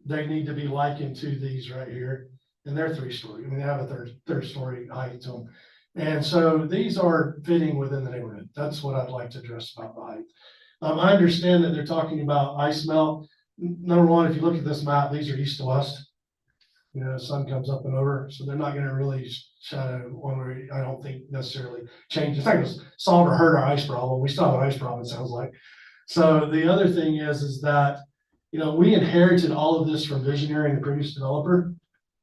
They need to be likened to these right here. And they're 3-story. I mean, they have a third story height to them. And so these are fitting within the neighborhood. That's what I'd like to address about the height. I understand that they're talking about ice melt. Number one, if you look at this map, these are east to west. You know, sun comes up and over, so they're not gonna really shadow one way, I don't think necessarily change. It's not gonna solve or hurt our ice problem. We still have an ice problem, it sounds like. So the other thing is that, you know, we inherited all of this from Visionary and the previous developer.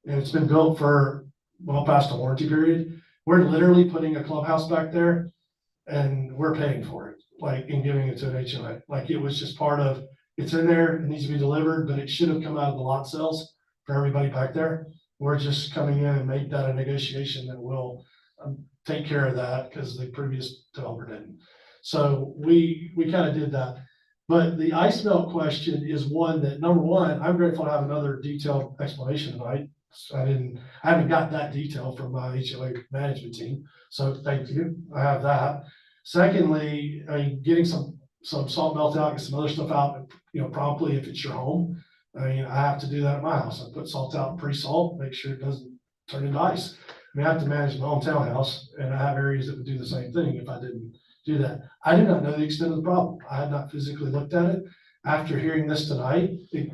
And it's been built for well past the warranty period. We're literally putting a clubhouse back there and we're paying for it, like in giving it to an HOA. Like it was just part of, it's in there, it needs to be delivered, but it should have come out of the lot sales for everybody back there. We're just coming in and made that a negotiation that will take care of that because the previous developer didn't. So we kind of did that. But the ice melt question is one that, number one, I'm grateful to have another detailed explanation tonight. I haven't got that detail from my HOA management team, so thank you, I have that. Secondly, I mean, getting some salt melt out, get some other stuff out, you know, promptly if it's your home. I mean, I have to do that at my house. I put salt out pre-salt, make sure it doesn't turn into ice. I mean, I have to manage my own townhouse, and I have areas that would do the same thing if I didn't do that. I do not know the extent of the problem. I had not physically looked at it. After hearing this tonight,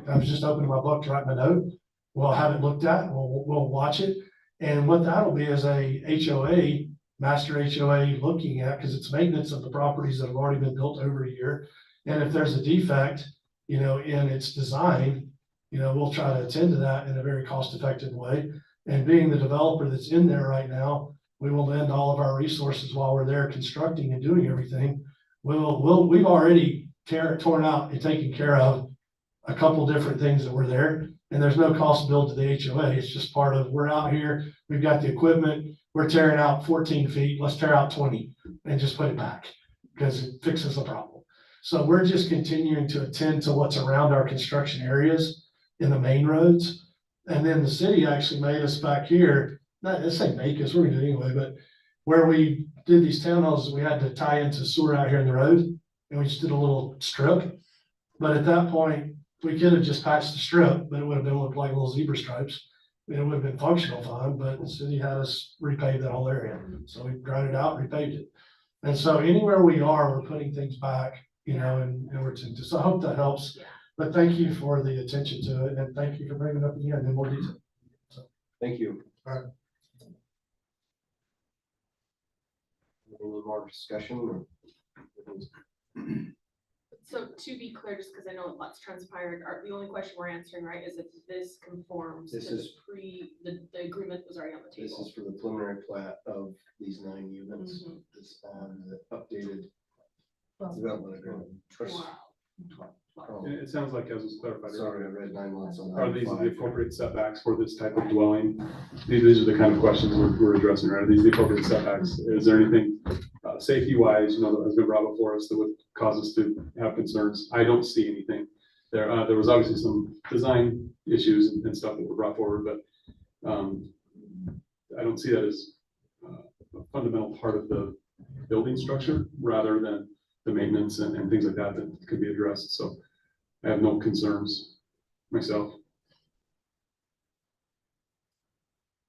I was just opening my book to write my note. We'll have it looked at, we'll watch it. And what that'll be is a HOA, master HOA looking at, because it's maintenance of the properties that have already been built over a year. And if there's a defect, you know, in its design, you know, we'll try to attend to that in a very cost-effective way. And being the developer that's in there right now, we will lend all of our resources while we're there constructing and doing everything. We've already torn out and taken care of a couple different things that were there. And there's no cost billed to the HOA. It's just part of, we're out here, we've got the equipment, we're tearing out 14 feet, let's tear out 20 and just put it back because it fixes the problem. So we're just continuing to attend to what's around our construction areas in the main roads. And then the city actually made us back here, not, let's say make us, we're gonna do it anyway, but where we did these townhouses, we had to tie into sewer out here in the road and we just did a little strip. But at that point, we could have just patched the strip, but it would have been looked like little zebra stripes. It would have been functional fine, but the city had us repave that whole area. So we ground it out, repaved it. And so anywhere we are, we're putting things back, you know, and we're to, so I hope that helps. But thank you for the attention to it and thank you for bringing it up again in more detail. So, Thank you. all right. Any more discussion? So to be clear, just because I know lots transpired, the only question we're answering, right, is if this conforms to This the is- the agreement was already on the This table. is for the preliminary plat of these 9 units. Mhm. It's on the updated Well, development agreement. Wow. It sounds like, as was clarified Sorry, I earlier, read 9 months on that. are these the appropriate setbacks for this type of dwelling? These are the kind of questions we're addressing, right? Are these the appropriate setbacks? Is there anything safety wise, you know, that has been brought before us that would cause us to have concerns? I don't see anything. There was obviously some design issues and stuff that were brought forward, but I don't see that as a fundamental part of the building structure rather than the maintenance and things like that that could be addressed. So I have no concerns myself.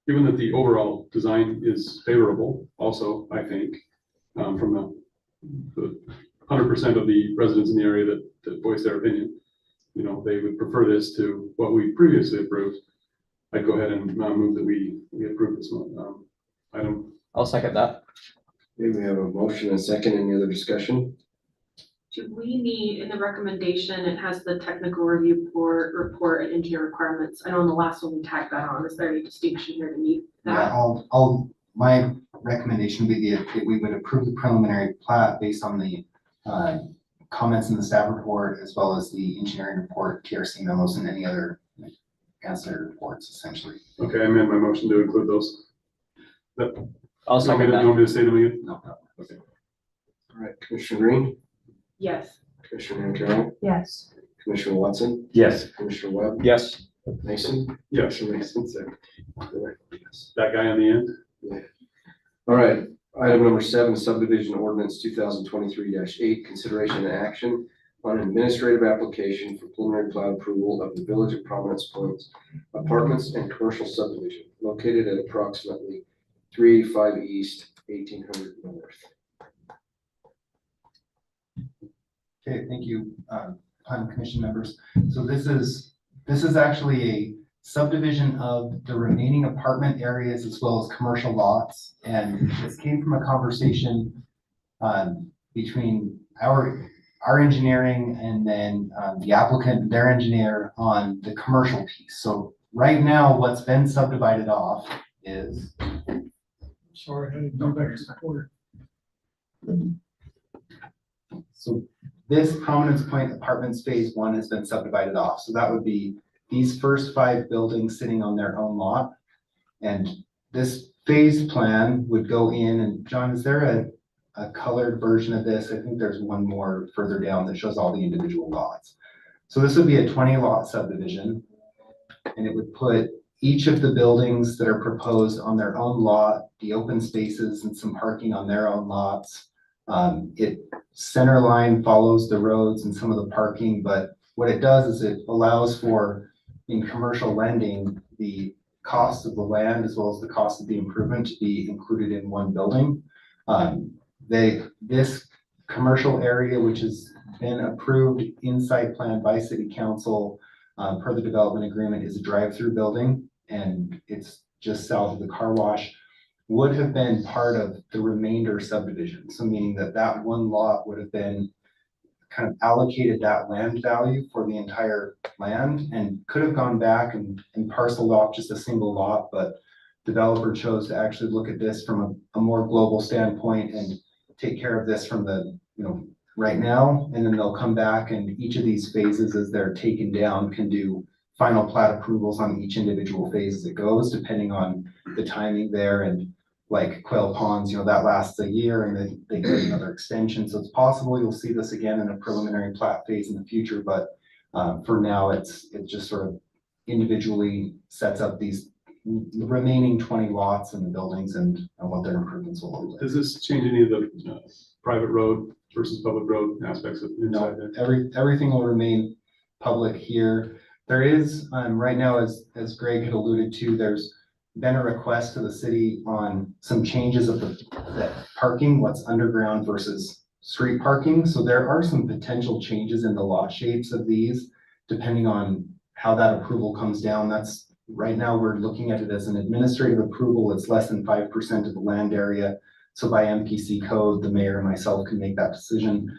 Given that the overall design is favorable also, I think, from the 100% of the residents in the area that voiced their opinion. You know, they would prefer this to what we previously approved. I'd go ahead and move that we approve this item. I'll second that. Okay, we have a motion and a second. Any other discussion? Do we need, in the recommendation, it has the technical review report and engineer requirements. I know in the last one we tagged that on. Is there any distinction here to meet Yeah, that? my recommendation would be that we would approve the preliminary plat based on the comments in the staff report, as well as the engineering report, TRC memos, and any other ancillary reports, essentially. Okay, I amend my motion to include those. I'll second You that. want me to say them again? No. Okay. All right, Commissioner Green, Yes. Commissioner Carroll, Yes. Commissioner Watson, Yes. Commissioner Webb, Yes. Mason. Yes, Commissioner Mason, second. Yes. that guy on the end. All right, item number 7, subdivision ordinance 2023-8, consideration and action on an administrative application for preliminary plat approval of the Village of Providence Point apartments and commercial subdivision located at approximately 385 East, 1800 North. Okay, thank you, Planning Commission members. So this is actually a subdivision of the remaining apartment areas as well as commercial lots. And this came from a conversation between our engineering and then the applicant, and their engineer on the commercial piece. So right now, what's been subdivided off is Sorry, I had to go back to the corner. So this Prominence Point Apartments Phase 1 has been subdivided off. So that would be these first 5 buildings sitting on their own lot. And this phase plan would go in, and John, is there a colored version of this? I think there's one more further down that shows all the individual lots. So this would be a 20 lot subdivision, and it would put each of the buildings that are proposed on their own lot, the open spaces and some parking on their own lots. It center line follows the roads and some of the parking, but what it does is it allows for, in commercial lending, the cost of the land as well as the cost of the improvement to be included in one building. This commercial area, which has been approved inside plan by City Council per the development agreement, is a drive-through building, and it's just south of the car wash, would have been part of the remainder subdivision. So meaning that that one lot would have been kind of allocated that land value for the entire land and could have gone back and parceled off just a single lot, but developer chose to actually look at this from a more global standpoint and take care of this from the, right now, and then they'll come back and each of these phases, as they're taken down, can do final plat approvals on each individual phase as it goes, depending on the timing there. And like Quail Ponds, that lasts a year and then they get another extension. So it's possible you'll see this again in a preliminary plat phase in the future, but for now, it just sort of individually sets up these remaining 20 lots in the buildings and what their improvements will look like. Does this change any of the private road versus public road aspects of inside there? No, everything will remain public here. There is, right now, as Greg had alluded to, there's been a request to the city on some changes of the parking, what's underground versus street parking. So there are some potential changes in the lot shapes of these, depending on how that approval comes down. That's, right now, we're looking at it as an administrative approval. It's less than 5% of the land area. So by MPC code, the mayor and myself can make that decision.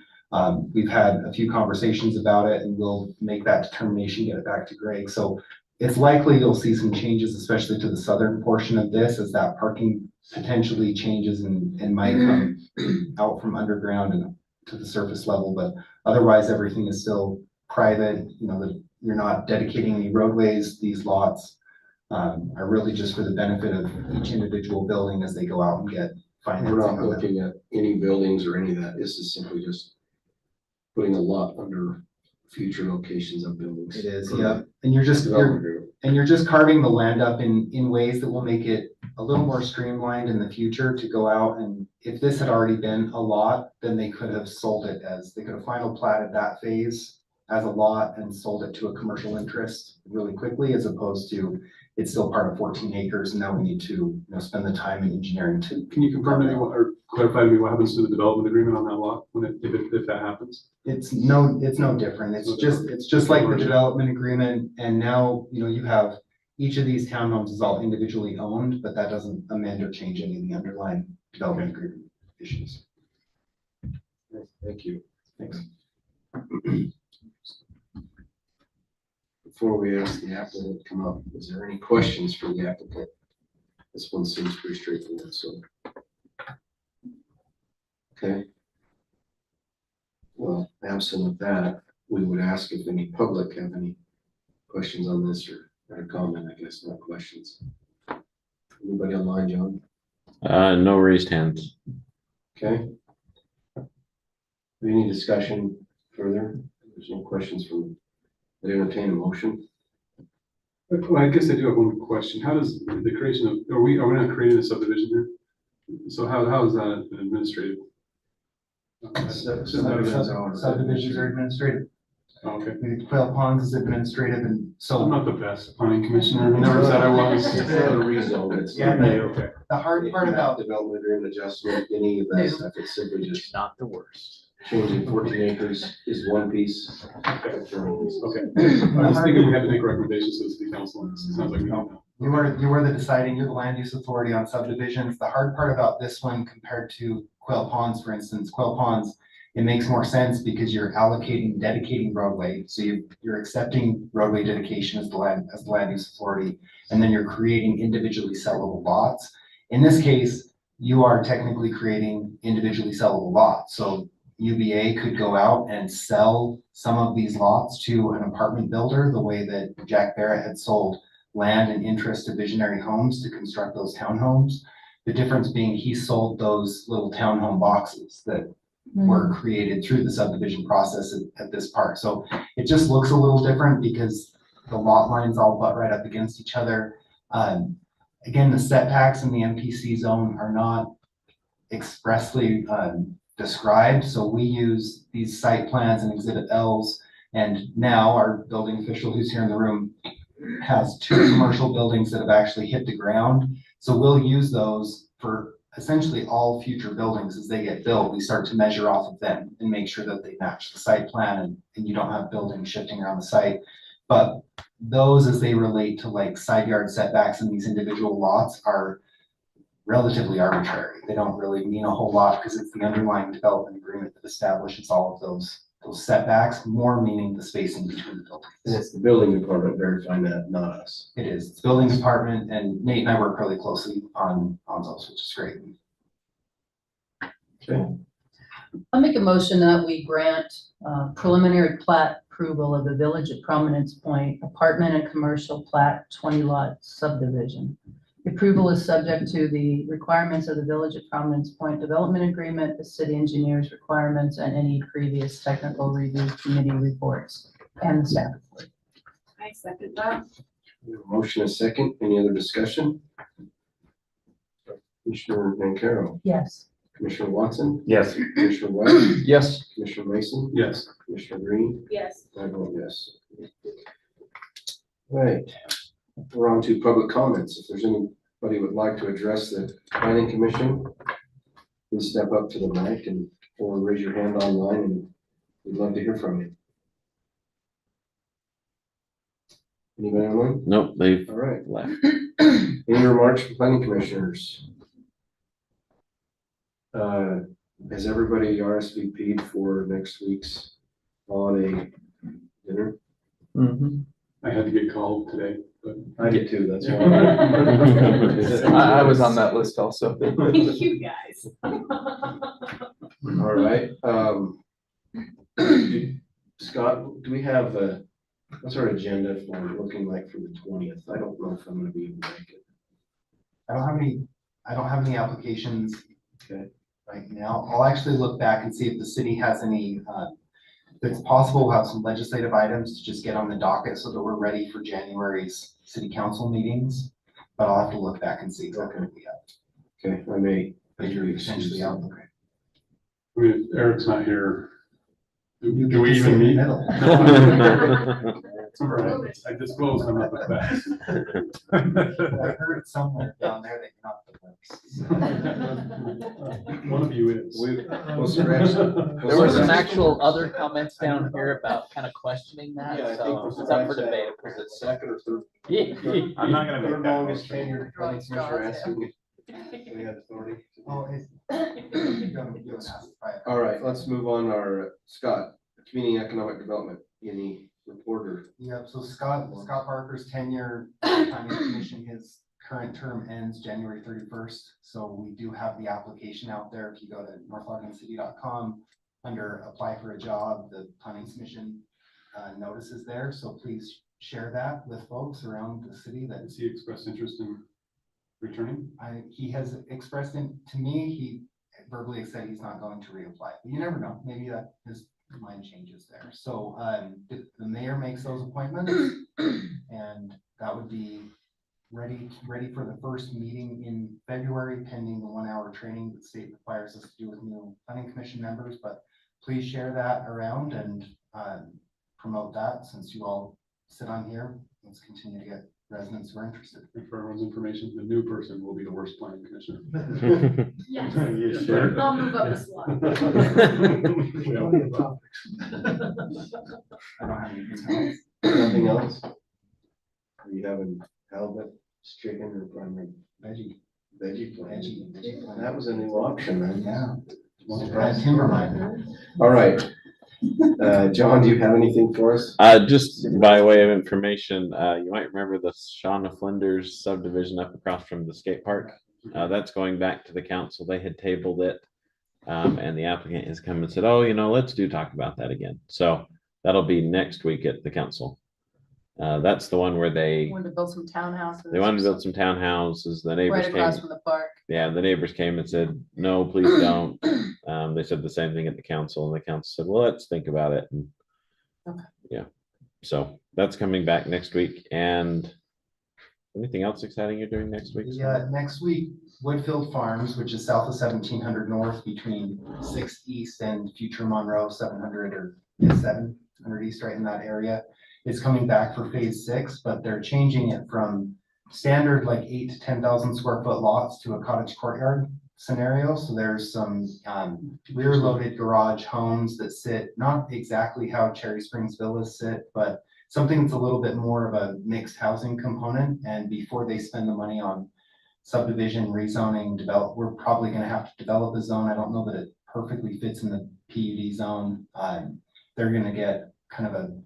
We've had a few conversations about it and we'll make that determination, get it back to Greg. So it's likely you'll see some changes, especially to the southern portion of this, as that parking potentially changes and might come out from underground and to the surface level. But otherwise, everything is still private. You're not dedicating any roadways. These lots are really just for the benefit of each individual building as they go out and get financing. We're not looking at any buildings or any of that. This is simply just putting a lot under future locations of buildings. It is, yeah. And you're just carving the land up in ways that will make it a little more streamlined in the future to go out. And if this had already been a lot, then they could have sold it they could have final platted that phase as a lot and sold it to a commercial interest really quickly, as opposed to it's still part of 14 acres. And now we need to spend the time in engineering to. Can you confirm anyone or clarify to me what happens to the development agreement on that lot when if that happens? It's no different. It's just like the development agreement. And now, you have each of these townhomes is all individually owned, but that doesn't amend or change any of the underlying development agreement issues. Thank you. Thanks. Before we ask the applicant to come up, is there any questions for the applicant? This one seems pretty straightforward, so. Okay. Well, absent of that, we would ask if any public have any questions on this or a comment, I guess, not questions. Anybody online, John? No raised hands. Okay. Any discussion further? There's no questions from, I entertain a motion. Well, I guess I do have one question. How does the creation of, are we not creating a subdivision here? So how is that administrative? Subdivisions are administrative. Okay. Quail Ponds is administrative, and so. I'm not the best planning commissioner. I never said I was. It's not a rezone, it's Yeah, not no. Okay. The hard part about development agreement adjustment, any of that stuff, it's simply just Not the worst. changing 14 acres is one piece. Okay. I was thinking we had to make recommendations to the city council on this. It sounds like we don't know. You are the deciding, you're the land use authority on subdivisions. The hard part about this one compared to Quail Ponds, for instance, Quail Ponds, it makes more sense because you're dedicating roadway. So you're accepting roadway dedication as the land use authority, and then you're creating individually sellable lots. In this case, you are technically creating individually sellable lots. So UBA could go out and sell some of these lots to an apartment builder, the way that Jack Barrett had sold land and interest to Visionary Homes to construct those townhomes. The difference being he sold those little townhome boxes that were created through the subdivision process at this part. So it just looks a little different because the lot lines all butt right up against each other. Again, the setbacks in the MPC zone are not expressly described. So we use these site plans and exhibit Ls. And now our building official who's here in the room has 2 commercial buildings that have actually hit the ground. So we'll use those for essentially all future buildings as they get built. We start to measure off of them and make sure that they match the site plan and you don't have buildings shifting around the site. But those, as they relate to like side yard setbacks in these individual lots, are relatively arbitrary. They don't really mean a whole lot because it's the underlying development agreement that establishes all of those setbacks, more meaning the spacing between the buildings. And it's the building department verifying that, not us. It is. It's building department, and Nate and I work really closely on those, which is great. Okay. I'll make a motion that we grant preliminary plat approval of the Village at Prominence Point apartment and commercial plat 20-lot subdivision. The approval is subject to the requirements of the Village at Prominence Point development agreement, the city engineer's requirements, and any previous technical review committee reports and the staff report. I second that. We have a motion and a second. Any other discussion? Commissioner Vancaro, Yes. Commissioner Watson, Yes. Commissioner West, Yes. Commissioner Mason, Yes. Commissioner Green, Yes. I vote yes. Right, we're on to public comments. If there's anybody who would like to address the planning commission, please step up to the mic or raise your hand online, and we'd love to hear from you. Anybody online? Nope, they've All right. left. Any remarks from planning commissioners? Has everybody RSVP'd for next week's holiday dinner? Mm-hmm. I had to get called today, but I did too, that's why. I was on that list also. You guys. All right, Scott, do we have what's our agenda for looking like for the 20th? I don't know if I'm gonna be able to make it. I don't have any applications. Okay. Right now. I'll actually look back and see if the city has any, if it's possible, we'll have some legislative items to just get on the docket so that we're ready for January's city council meetings. But I'll have to look back and see exactly what we have. Okay, I may. But you're essentially out. Okay. I mean, if Eric's not here. You Do we get to sit even in the meet? middle. All right, I disclosed I'm not the best. I heard somewhere down there that you're not the best. One of you is. We'll scratch. There were some actual other comments down here about kind of questioning that, so it's up for debate. Was it second or third? I'm not gonna make Third that longest motion. tenured planning commissioner asked who we had authority. Oh, you haven't asked if I- All right, let's move on. Scott, Community Economic Development, any reporter? Yep, so Scott Parker's tenure, planning commission, his current term ends January 31st. So we do have the application out there. If you go to northarkansascity.com, under apply for a job, the planning commission notice is there. So please share that with folks around the city that Has he expressed interest in returning? he has expressed to me, he verbally said he's not going to reapply, but you never know. Maybe that his mind changes there. So the mayor makes those appointments and that would be ready for the first meeting in February, pending the 1 hour training that the state requires us to do with new planning commission members. But please share that around and promote that, since you all sit on here. Let's continue to get residents who are interested. And for everyone's information, the new person will be the worst planning commissioner. Yes. You sure? I'll move up a slot. I don't have anything else. Nothing else? Are you having halibut, chicken, or primary veggie plan? Veggie plan. That was a new option, man. Yeah. Timberline. All right. John, do you have anything for us? Just by way of information, you might remember the Shauna Flinders subdivision up across from the skate park. That's going back to the council. They had tabled it. And the applicant has come and said, oh, let's talk about that again. So that'll be next week at the council. That's the one where they Wanted to build some townhouses. wanted to build some townhouses. The neighbors Right across came. from the park. Yeah, the neighbors came and said, no, please don't. They said the same thing at the council, and the council said, well, let's think about it. And Okay. yeah, so that's coming back next week. And anything else exciting you're doing next week? Yeah, next week, Woodfield Farms, which is south of 1700 north between 6th East and Future Monroe, 700 or 700 East, right in that area, is coming back for phase 6, but they're changing it from standard like 8,000 to 10,000 square foot lots to a cottage courtyard scenario. So there's some rear loaded garage homes that sit not exactly how Cherry Springs villas sit, but something that's a little bit more of a mixed housing component. And before they spend the money on subdivision, rezoning, we're probably going to have to develop a zone. I don't know that it perfectly fits in the PUD zone. They're going to get kind of a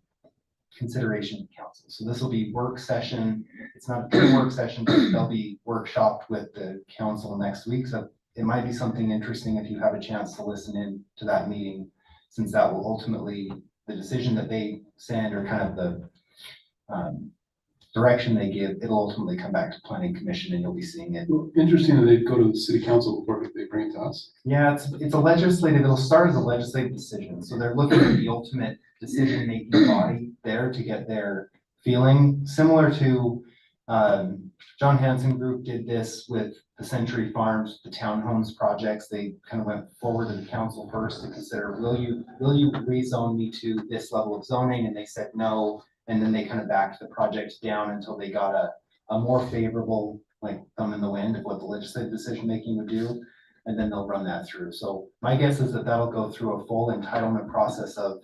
consideration of council. So this will be work session. It's not a true work session, but they'll be workshopped with the council next week. So it might be something interesting if you have a chance to listen in to that meeting, since that will ultimately, the decision that they send or kind of the direction they give, it'll ultimately come back to planning commission and you'll be seeing it. Well, interesting that they go to the city council before they bring it to us. Yeah, it's a legislative, it'll start as a legislative decision. So they're looking at the ultimate decision-making body there to get their feeling, similar to John Hanson Group did this with the Century Farms, the townhomes projects. They kind of went forward to the council first to consider, will you rezone me to this level of zoning? And they said no. And then they kind of backed the project down until they got a more favorable, like, thumb in the wind of what the legislative decision making would do. And then they'll run that through. So my guess is that that'll go through a full entitlement process of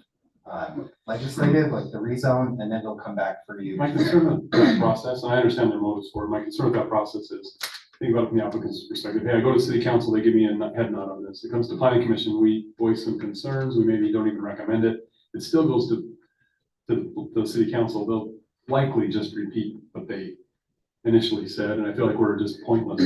legislative, like the rezone, and then they'll come back for you. My concern with that process, and I understand their motives for it, my concern with that process is, think about it from the applicant's perspective. Hey, I go to city council, they give me a head nod on this. It comes to planning commission, we voice some concerns, we maybe don't even recommend it. It still goes to the city council. They'll likely just repeat what they initially said, and I feel like we're just pointless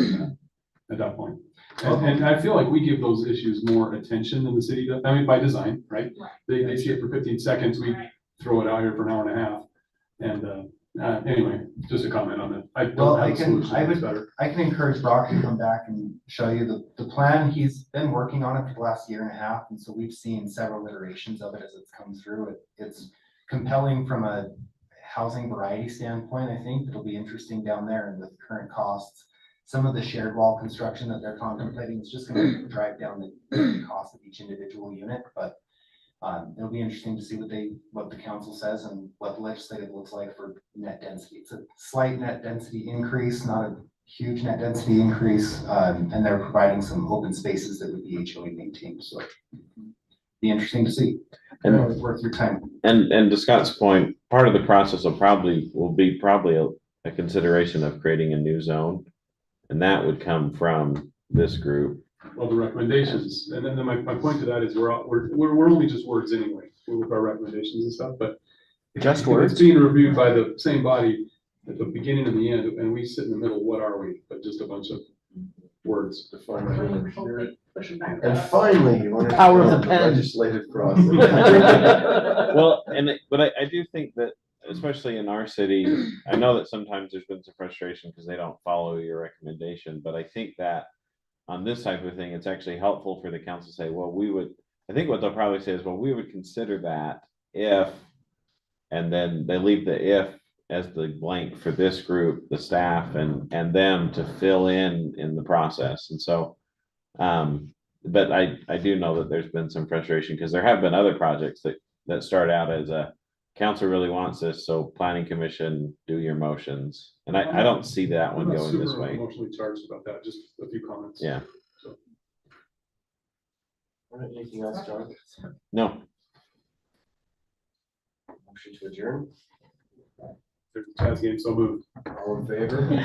at that point. And I feel like we give those issues more attention than the city does. I mean, by design, right? They see it for 15 seconds, we throw it out here for an hour and a half. And anyway, just a comment on it. I don't have a solution that's better. I can encourage Brock to come back and show you the plan. He's been working on it for the last year and a half, and so we've seen several iterations of it as it's come through. It's compelling from a housing variety standpoint. I think it'll be interesting down there, and with current costs, some of the shared wall construction that they're contemplating is just going to drive down the cost of each individual unit. But it'll be interesting to see what the council says and what the legislative looks like for net density. It's a slight net density increase, not a huge net density increase, and they're providing some open spaces that would be HOA maintained, so be interesting to see. And- Worth your time. And to Scott's point, part of the process will be a consideration of creating a new zone. And that would come from this group. Well, the recommendations, and then my point to that is we're only just words anyway, with our recommendations and stuff, but. Just if words? It's being reviewed by the same body at the beginning and the end, and we sit in the middle, what are we? But just a bunch of words. And finally, you want to. Power of the pen. Legislative process. Well, but I do think that, especially in our city, I know that sometimes there's been some frustration because they don't follow your recommendation, but I think that on this type of thing, it's actually helpful for the council to say, well, I think what they'll probably say is, well, we would consider that if, and then they leave the if as the blank for this group, the staff and them to fill in the process. And so, but I do know that there's been some frustration because there have been other projects that start out as a council really wants this, so planning commission, do your motions. And I don't see that one I'm not going this super way. emotionally charged about that, just a few comments. Yeah. So. All right, anything else, John? No, Motion to adjourn, There's a Jazz game, so moved. all in favor?